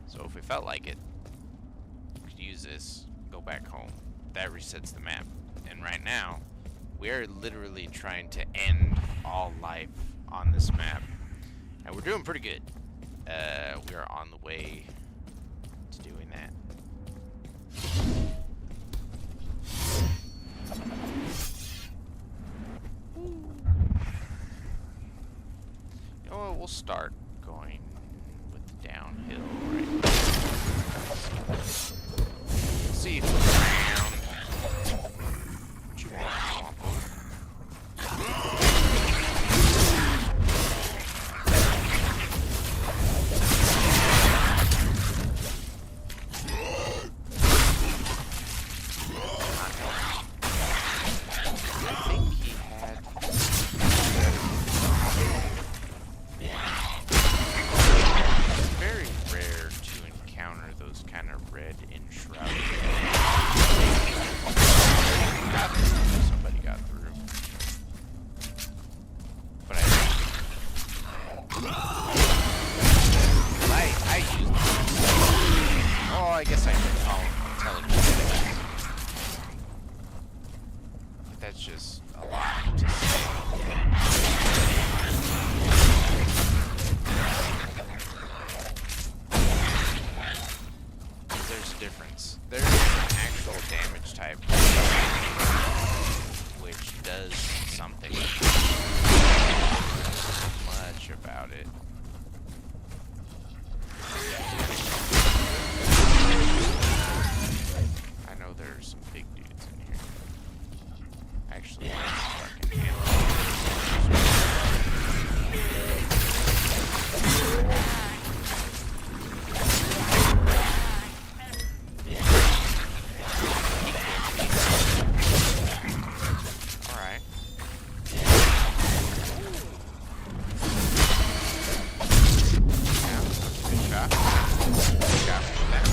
So if we felt like it, we could use this, go back home. That resets the map. And right now, we are literally trying to end all life on this map. And we're doing pretty good. We are on the way to doing that. You know what, we'll start going with the downhill right now. See if it's around. What you want, which does something. much about it. I know there's some big dudes in here. Actually, fucking handle Alright. Yeah, good shot. Good shot with that.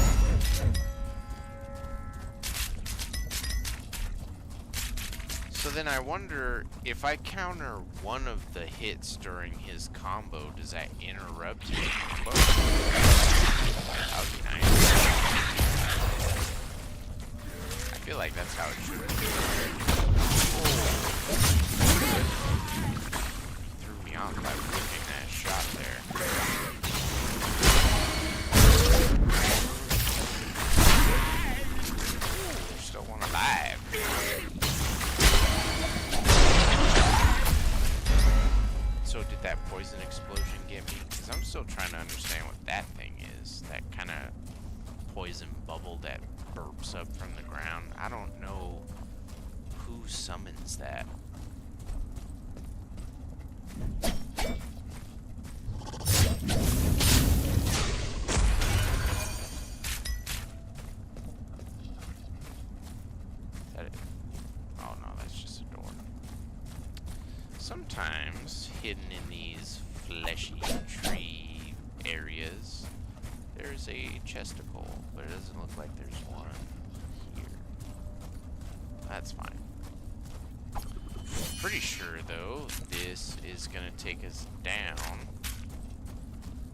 So then I wonder, if I counter one of the hits during his combo, does that interrupt his combo? That would be nice. I feel like that's how it should be. Threw me off by whipping that shot there. There's still one alive. So did that poison explosion get me? Because I'm still trying to understand what that thing is. That kind of poison bubble that burps up from the ground. I don't know who summons that. Is that it? Oh no, that's just a door. Sometimes hidden in these fleshy tree areas, there's a chesticle, but it doesn't look like there's one here. That's fine. Pretty sure, though, this is gonna take us down.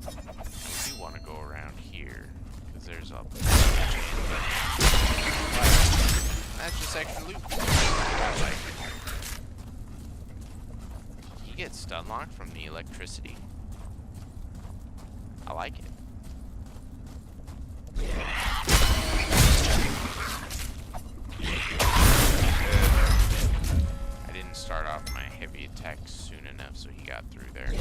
We do want to go around here, because there's a... That's just extra loot. I like it. You get stun locked from the electricity. I like it. I didn't start off my heavy attack soon enough, so he got through there.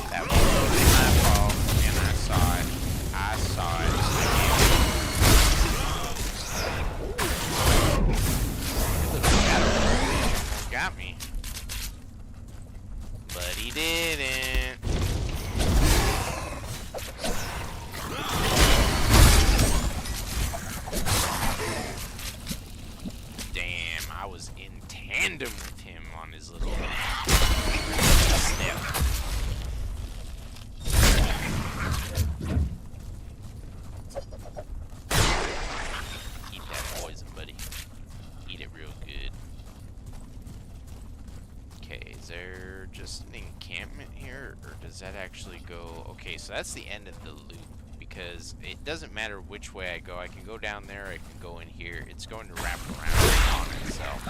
That was totally my fault, and I saw it. I saw it. Got me. But he didn't. Damn, I was in tandem with him on his little step. Eat that poison, buddy. Eat it real good. Okay, is there just an encampment here, or does that actually go... Okay, so that's the end of the loop, because it doesn't matter which way I go. I can go down there, I can go in here. It's going to wrap around on itself.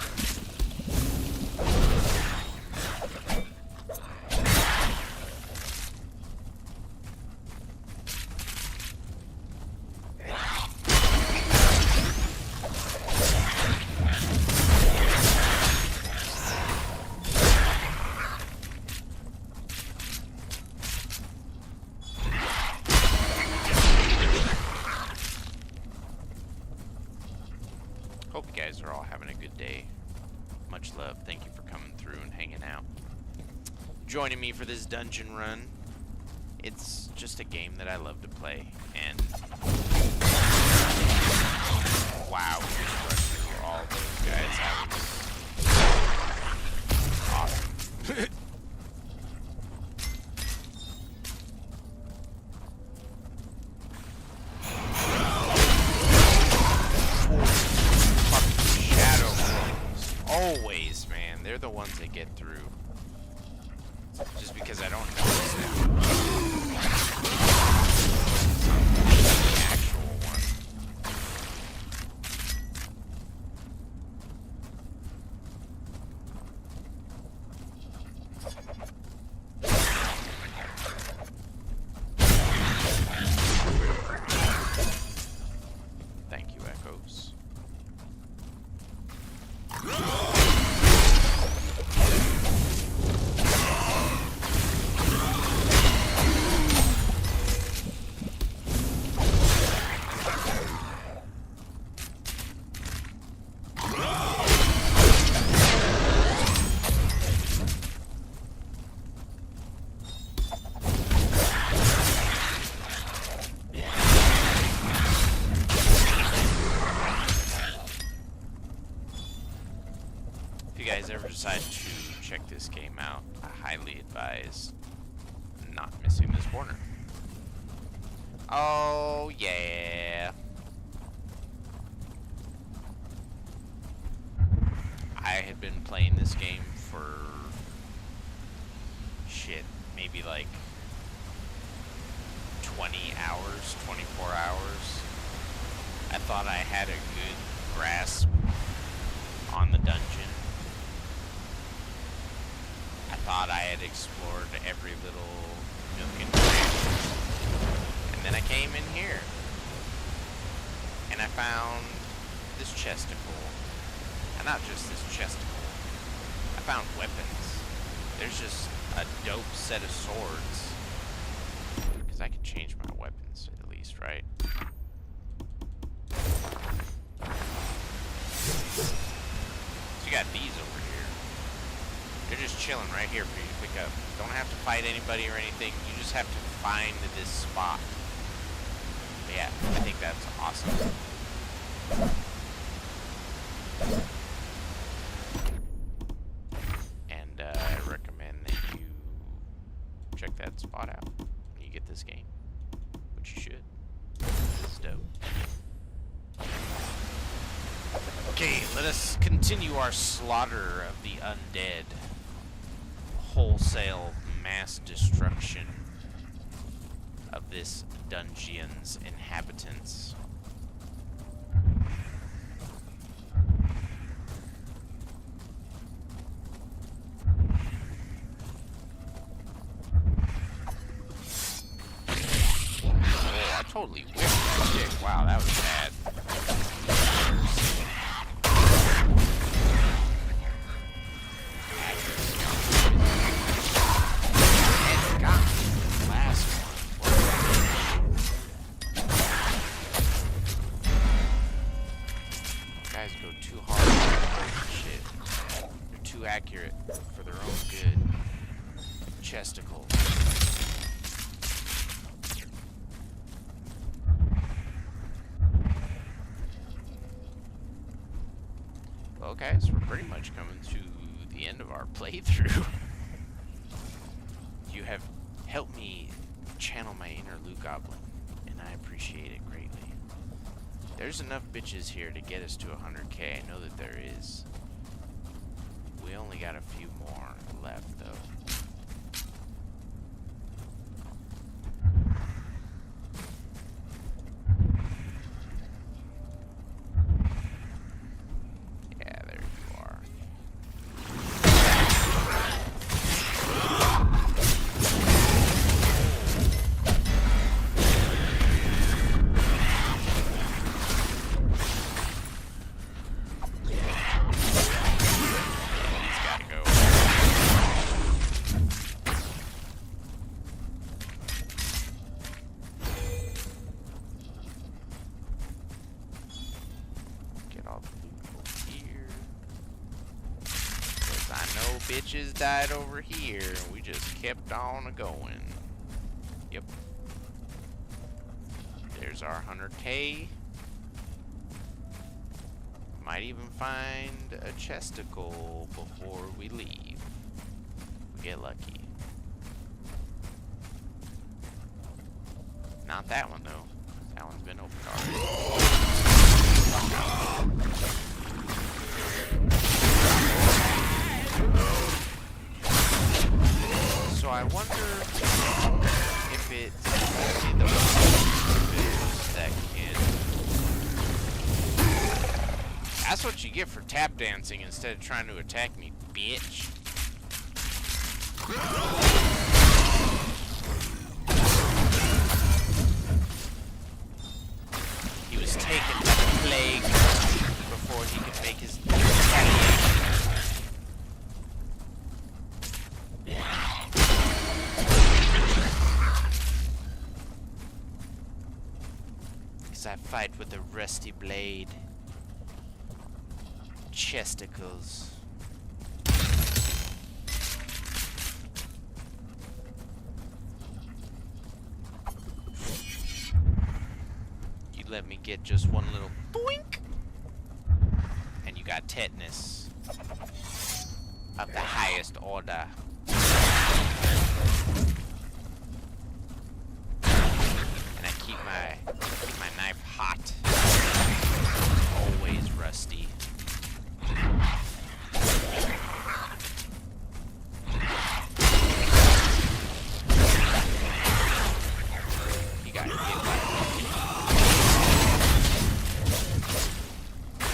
Hope you guys are all having a good day. Much love. Thank you for coming through and hanging out. Joining me for this dungeon run. It's just a game that I love to play. And wow, we just rushed through all those guys. That was awesome. Always, man. They're the ones that get through. Just because I don't notice them. The actual one. Thank you, Echoes. this game out, I highly advise not missing this corner. Oh, yeah. I had been playing this game for shit, maybe like 20 hours, 24 hours. I thought I had a good grasp on the dungeon. I thought I had explored every little nook and cranny. And then I came in here and I found this chesticle. And not just this chesticle. I found weapons. There's just a dope set of swords. Because I can change my weapons at least, right? So you got these over here. They're just chilling right here for you to pick up. Don't have to fight anybody or anything. You just have to find this spot. But yeah, I think that's awesome. And I recommend that you check that spot out when you get this game. Which you should. It's dope. Okay, let us continue our slaughter of the undead. Wholesale mass destruction of this dungeon's inhabitants. Oh, I totally whipped that chick. Wow, that was bad. Accurate for their own good. Chesticles. Well, guys, we're pretty much coming to the end of our playthrough. You have helped me channel my inner Lou Goblin, and I appreciate it greatly. There's enough bitches here to get us to 100K. I know that there is. We only got a few more left, though. Yeah, there you are. Bitches died over here, and we just kept on a-going. Yep. There's our 100K. Might even find a chesticle before we leave. We get lucky. Not that one, though. That one's been opened already. So I wonder if it's only the ones that can... That's what you get for tap dancing instead of trying to attack me, bitch. He was taken by the plague before he could make his retaliation. I fight with a rusty blade. Chesticles. You let me get just one little boink, and you got tetanus. of the highest order. And I keep my knife hot. Always rusty. You got killed by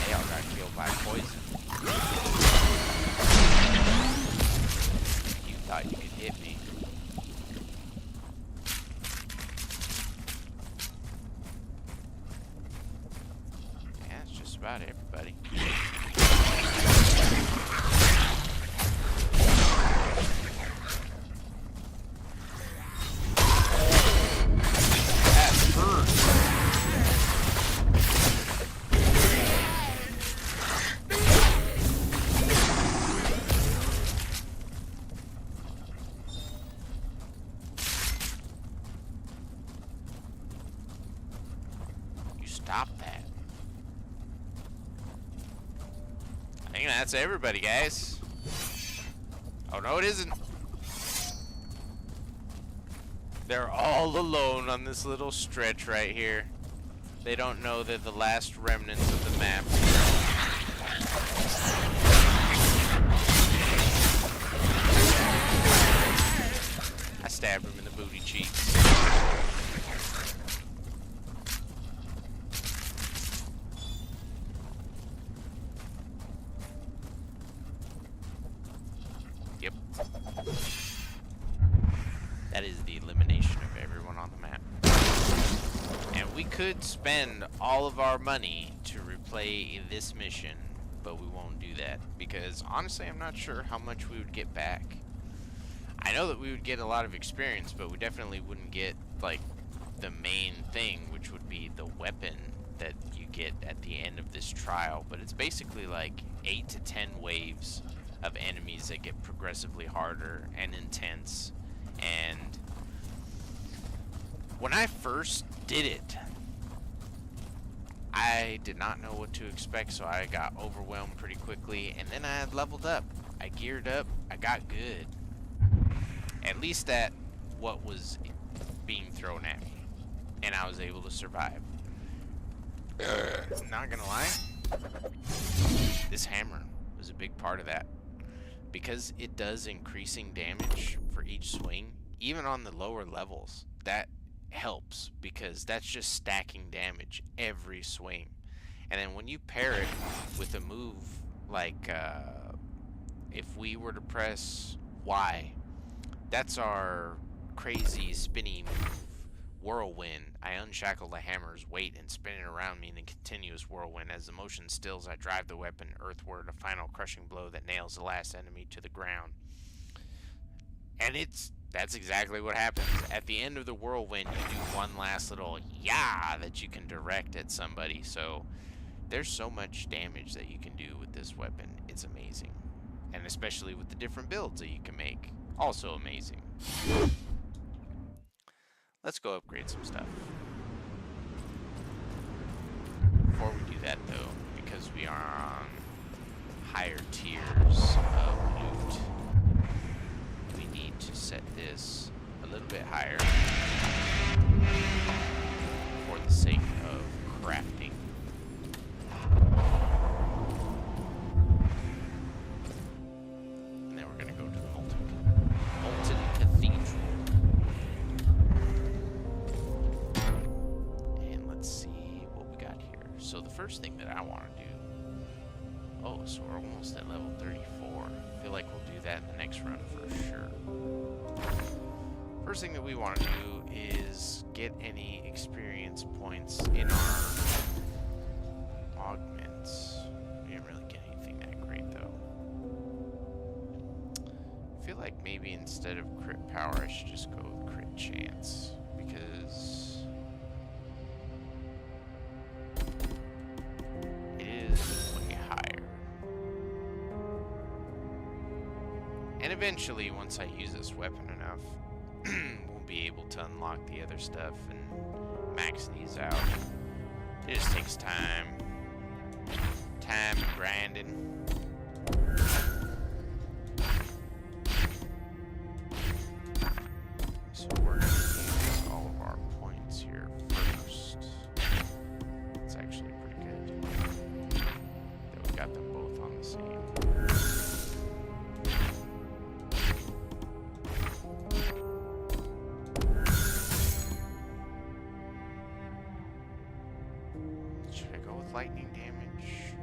they all got killed by poison. You thought you could hit me. Yeah, it's just about everybody. Stop that. I think that's everybody, guys. Oh, no, it isn't. They're all alone on this little stretch right here. They don't know they're the last remnants of the map. I stabbed him in the booty cheeks. Yep. That is the elimination of everyone on the map. And we could spend all of our money to replay this mission, but we won't do that because honestly I'm not sure how much we would get back. I know that we would get a lot of experience, but we definitely wouldn't get like the main thing, which would be the weapon that you get at the end of this trial. But it's basically like 8 to 10 waves of enemies that get progressively harder and intense. And when I first did it, I did not know what to expect, so I got overwhelmed pretty quickly, and then I leveled up. I geared up, I got good. At least at what was being thrown at me, and I was able to survive. Not gonna lie, this hammer was a big part of that. Because it does increasing damage for each swing, even on the lower levels, that helps because that's just stacking damage every swing. And then when you pair it with a move like if we were to press Y, that's our crazy spinny move, Whirlwind. I unshackle the hammer's weight and spin it around me in a continuous whirlwind. As the motion stills, I drive the weapon earthward, a final crushing blow that nails the last enemy to the ground. And that's exactly what happens. At the end of the whirlwind, you do one last little yah that you can direct at somebody. So there's so much damage that you can do with this weapon. It's amazing. And especially with the different builds that you can make. Also amazing. Let's go upgrade some stuff. Before we do that though, because we are on higher tiers of loot, we need to set this a little bit higher for the sake of crafting. And then we're gonna go to the Molten Cathedral. So the first thing that I want to do, oh, so we're almost at level 34. I feel like we'll do that in the next run for sure. First thing that we want to do is get any experience points in our augments. We didn't really get anything that great though. I feel like maybe instead of crit power, I should just go with crit chance because eventually, once I use this weapon enough, we'll be able to unlock the other stuff and max these out. It just takes time. Time and grinding. Should I go with lightning damage?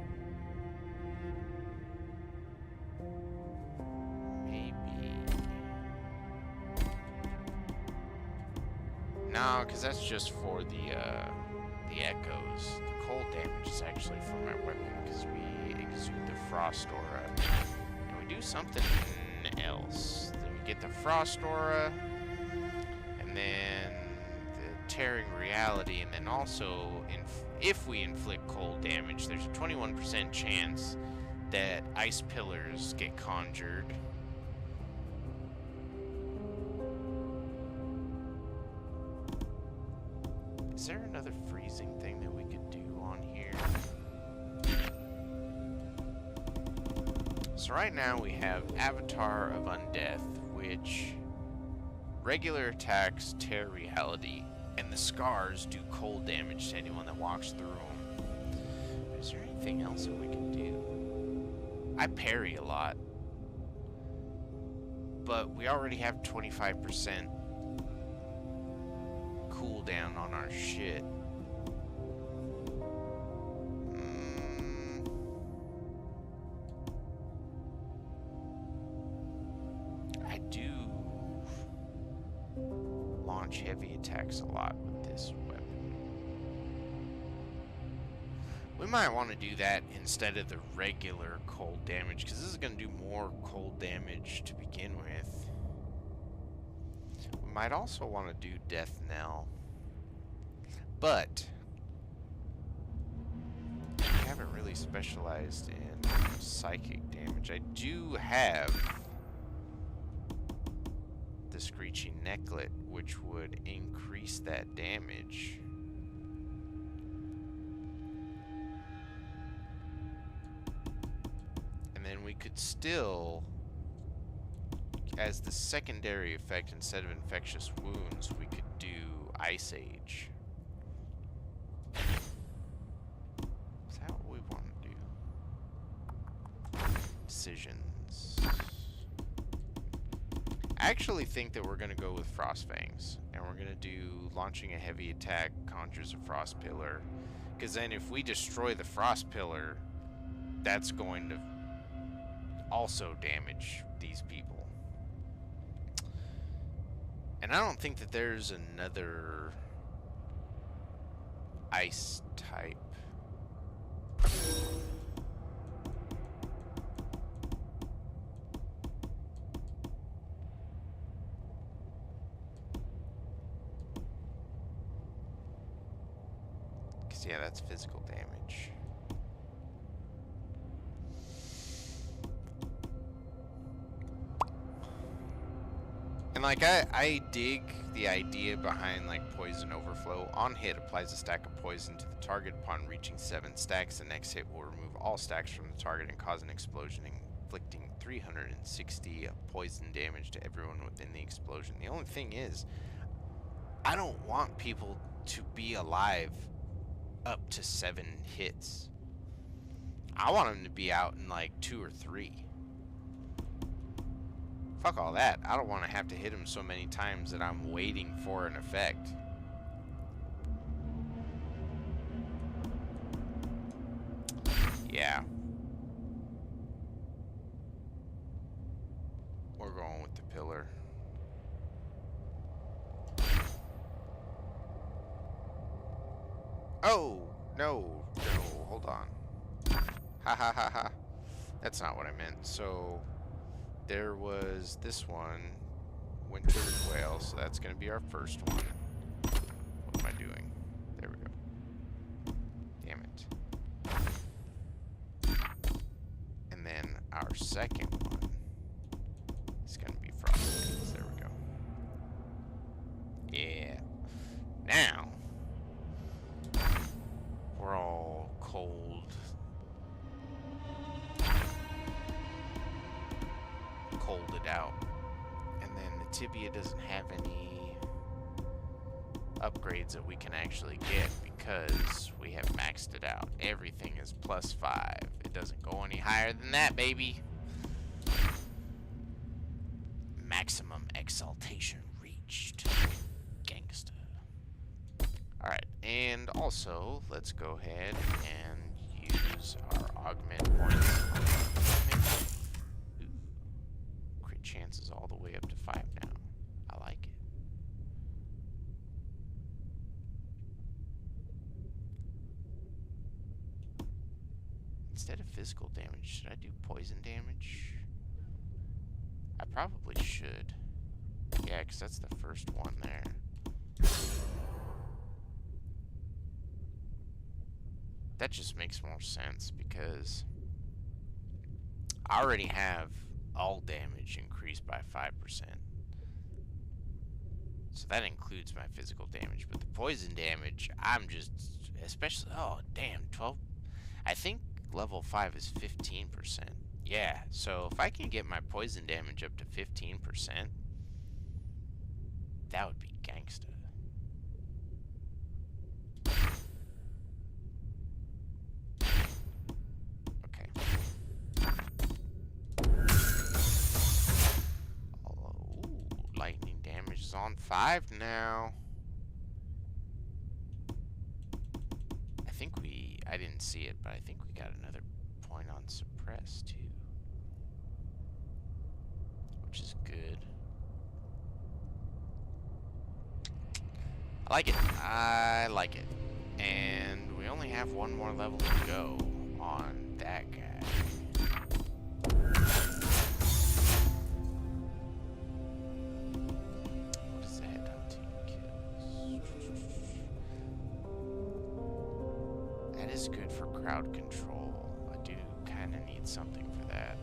Maybe. No, because that's just for the echoes. The cold damage is actually for my weapon because we exude the frost aura. And we do something else. Then we get the frost aura, and then the tearing reality, and then also if we inflict cold damage, there's a 21% chance that ice pillars get conjured. Is there another freezing thing that we could do on here? So right now we have Avatar of Undeath, which regular attacks tear reality, and the scars do cold damage to anyone that walks through them. But is there anything else that we can do? I parry a lot, but we already have 25% cooldown on our shit. I do launch heavy attacks a lot with this weapon. We might want to do that instead of the regular cold damage, because this is going to do more cold damage to begin with. We might also want to do Death Knell, but I haven't really specialized in psychic damage. I do have the Screeching Necklet, which would increase that damage. And then we could still, as the secondary effect, instead of infectious wounds, we could do Ice Age. Is that what we want to do? Decisions. I actually think that we're going to go with Frost Fangs, and we're going to do launching a heavy attack conjures a Frost Pillar, because then if we destroy the Frost Pillar, that's going to also damage these people. And I don't think that there's another ice type. Because, yeah, that's physical damage. And like I dig the idea behind like poison overflow. On hit, applies a stack of poison to the target. Upon reaching 7 stacks, the next hit will remove all stacks from the target and cause an explosion, inflicting 360 poison damage to everyone within the explosion. The only thing is, I don't want people to be alive up to 7 hits. I want them to be out in like 2 or 3. Fuck all that. I don't want to have to hit him so many times that I'm waiting for an effect. Yeah. We're going with the pillar. Oh, no, hold on. Ha ha ha ha. That's not what I meant. So there was this one, Winter Whale, so that's going to be our first one. What am I doing? There we go. Damn it. And then our second one is going to be Frost. There we go. Yeah. Now, we're all cold. Colded out. And then the tibia doesn't have any upgrades that we can actually get because we have maxed it out. Everything is +5. It doesn't go any higher than that, baby. Maximum exaltation reached. Gangsta. Alright, and also, let's go ahead and use our augment points on damage. Ooh. Crit chances all the way up to 5 now. I like it. Instead of physical damage, should I do poison damage? I probably should. Yeah, because that's the first one there. That just makes more sense because I already have all damage increased by 5%. So that includes my physical damage. But the poison damage, I'm just, especially, oh, damn, 12. I think level 5 is 15%. Yeah, so if I can get my poison damage up to 15%, that would be gangsta. On 5 now. I didn't see it, but I think we got another point on suppress too, which is good. I like it. I like it. And we only have one more level to go on that guy. Good for crowd control. I do kind of need something for that.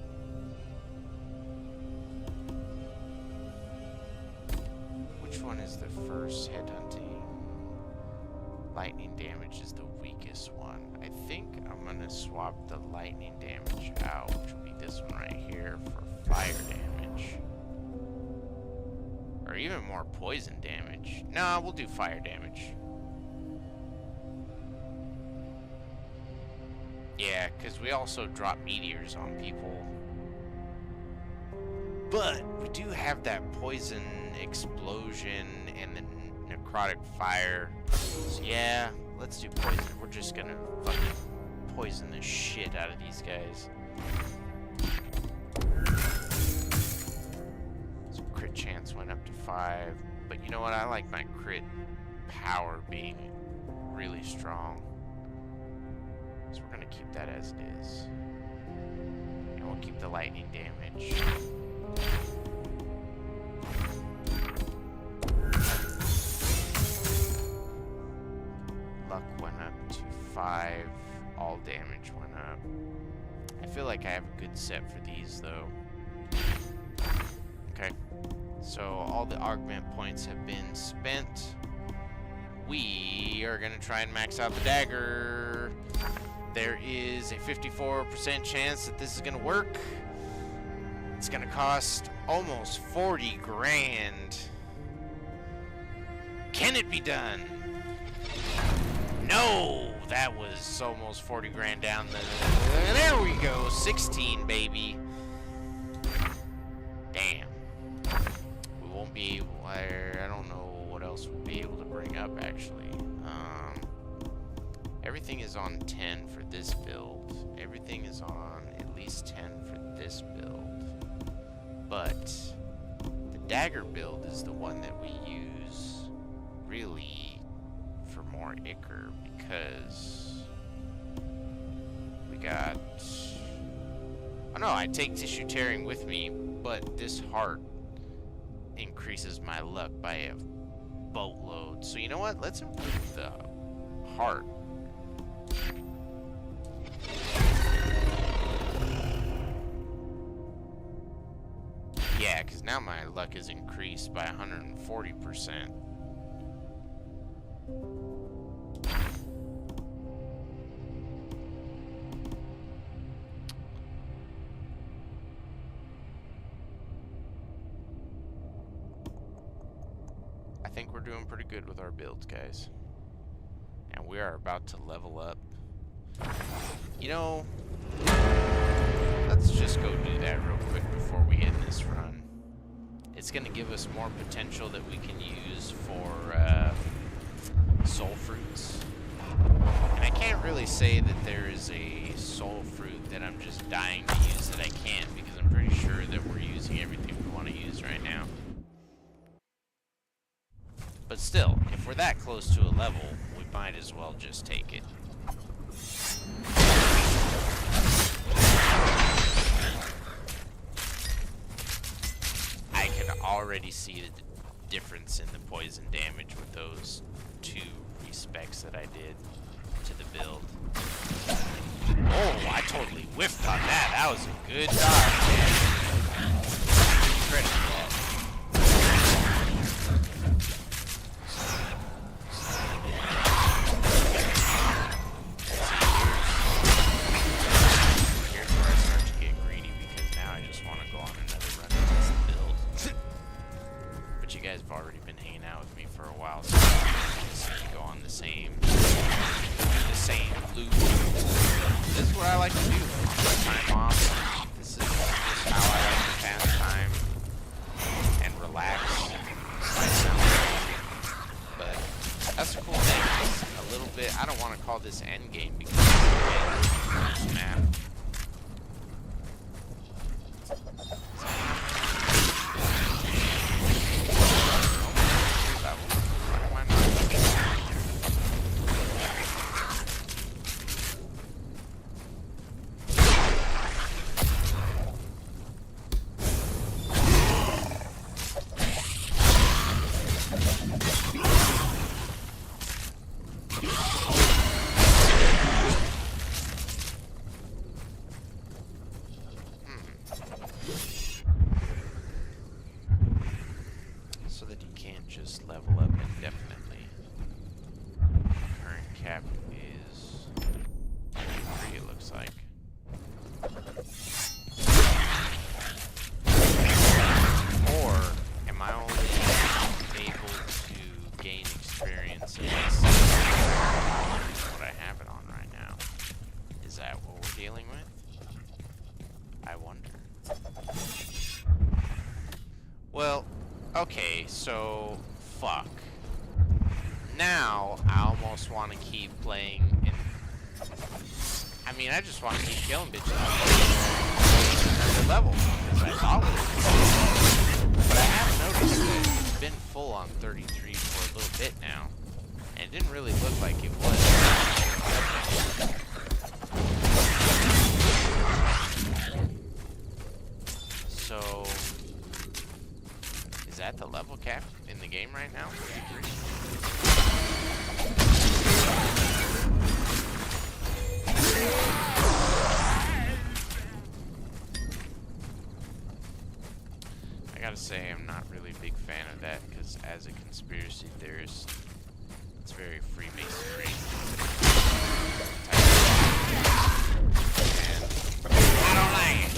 Which one is the first headhunting? Lightning damage is the weakest one. I think I'm gonna swap the lightning damage out, which will be this one right here, for fire damage. Or even more poison damage. No, we'll do fire damage. Yeah, because we also drop meteors on people. But we do have that poison explosion and the necrotic fire. So yeah, let's do poison. We're just gonna fucking poison the shit out of these guys. So crit chance went up to 5. But you know what? I like my crit power being really strong. So we're going to keep that as it is. And we'll keep the lightning damage. Luck went up to 5. All damage went up. I feel like I have a good set for these though. Okay. So all the augment points have been spent. We are going to try and max out the dagger. There is a 54% chance that this is gonna work. It's gonna cost almost 40 grand. Can it be done? No! That was almost 40 grand down the... There we go, 16, baby. Damn. We won't be able... I don't know what else we'll be able to bring up, actually. Everything is on 10 for this build. Everything is on at least 10 for this build. But the dagger build is the one that we use really for more ichor because we got... Oh no, I take tissue tearing with me, but this heart increases my luck by a boatload. So you know what? Let's improve the heart. Yeah, because now my luck is increased by 140%. I think we're doing pretty good with our builds, guys. And we are about to level up. You know, let's just go do that real quick before we end this run. It's going to give us more potential that we can use for soul fruit say that there is a soul fruit that I'm just dying to use that I can't because I'm pretty sure that we're using everything we want to use right now. But still, if we're that close to a level, we might as well just take it. I can already see the difference in the poison damage with those 2 respecs that I did to the build. Oh, I totally whiffed on that. That was a good dodge, man. Credit for that. Here's where I start to get greedy because now I just want to go on another run of this build. But you guys have already been hanging out with me for a while, so I'm just gonna go on the same loop. This is what I like to do on my time off. This is just how I like to pass time and relax myself. But that's the cool thing. It's a little bit. I don't want to call this end game because it's a map. So that you can't just level up indefinitely. Current cap is 3, it looks like. Or am I only able to gain experience against what I have it on right now? Is that what we're dealing with? I wonder. Well, okay, so fuck. Now I almost want to keep playing in. I mean, I just want to keep killing bitches at the level because I thought we were. But I have noticed that it's been full on 33 for a little bit now, and it didn't really look like it was. So. Is that the level cap in the game right now? 33? I gotta say, I'm not really a big fan of that because as a conspiracy theorist, it's very Freemasonry. And I don't like it.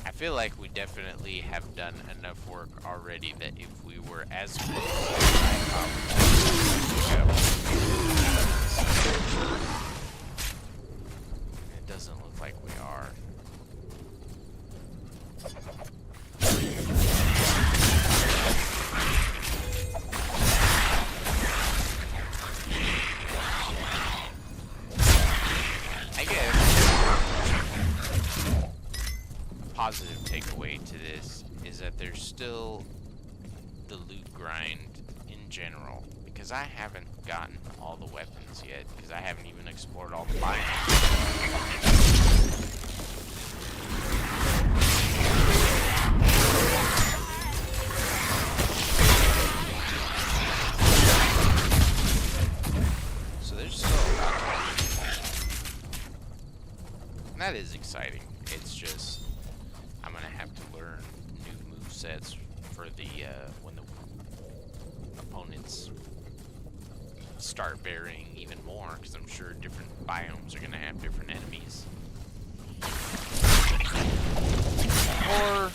I feel like we definitely have done enough work already that if we were as close as I thought it doesn't look like we are. I guess positive takeaway to this is that there's still the loot grind in general, because I haven't gotten all the weapons yet, because I haven't even explored all the biomes. So there's still a lot to do. And that is exciting. It's just I'm gonna have to learn new movesets for the when the opponents start varying even more, because I'm sure different biomes are gonna have different enemies. Or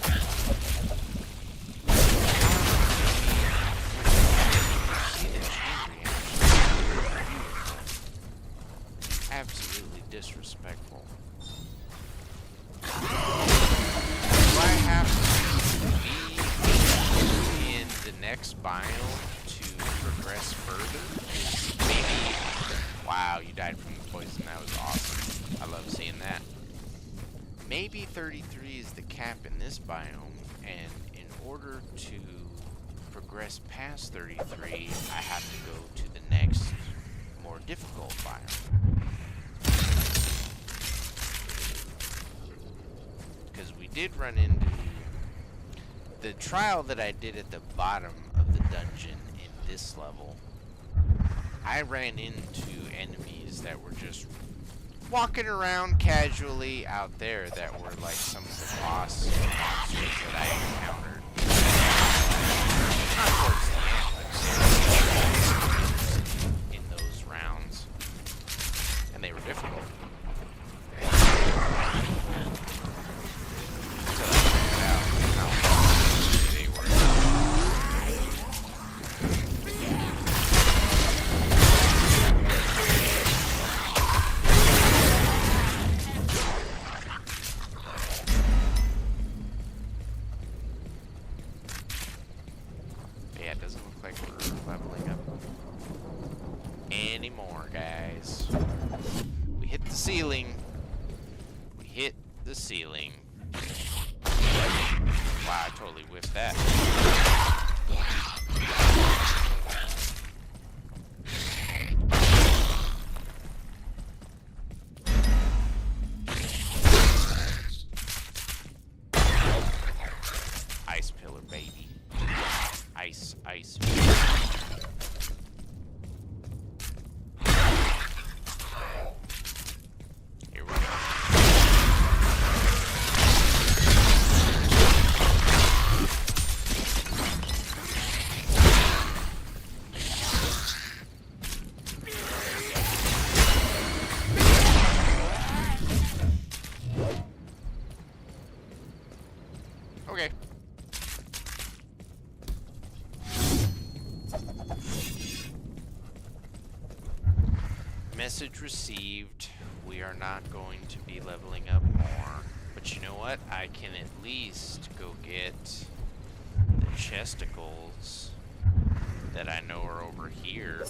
disrespectful. Do I have to be in the next biome to progress further? Maybe. Wow, you died from the poison. That was awesome. I love seeing that. Maybe 33 is the cap in this biome, and in order to progress past 33, I have to go to the next, more difficult biome. Because we did run into the trial that I did at the bottom of the dungeon in this level. I ran into enemies that were just walking around casually out there that were like some of the boss monsters that I encountered. Not towards the end, but in those rounds. And they were difficult. Ceiling. We hit the ceiling. Wow, I totally whiffed that. Ice pillar, baby. Ice, ice. Okay. Message received. We are not going to be leveling up more. But you know what? I can at least go get the chesticles that I know are over here.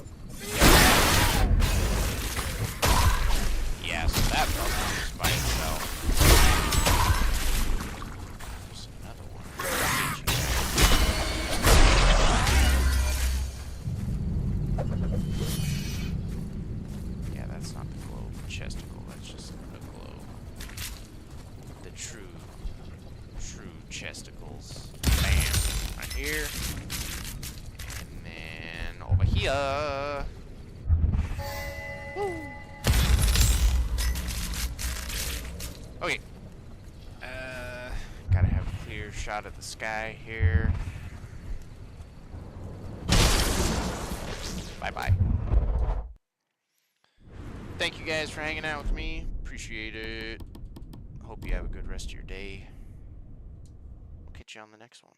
Yeah, so that problem is by itself. Yeah, that's not the globe chesticle, that's just a globe. The true chesticles. Bam! Right here. And then over here. Woo! Okay. Gotta have a clear shot of the sky here. Bye-bye. Thank you guys for hanging out with me. Appreciate it. Hope you have a good rest of your day. We'll catch you on the next one.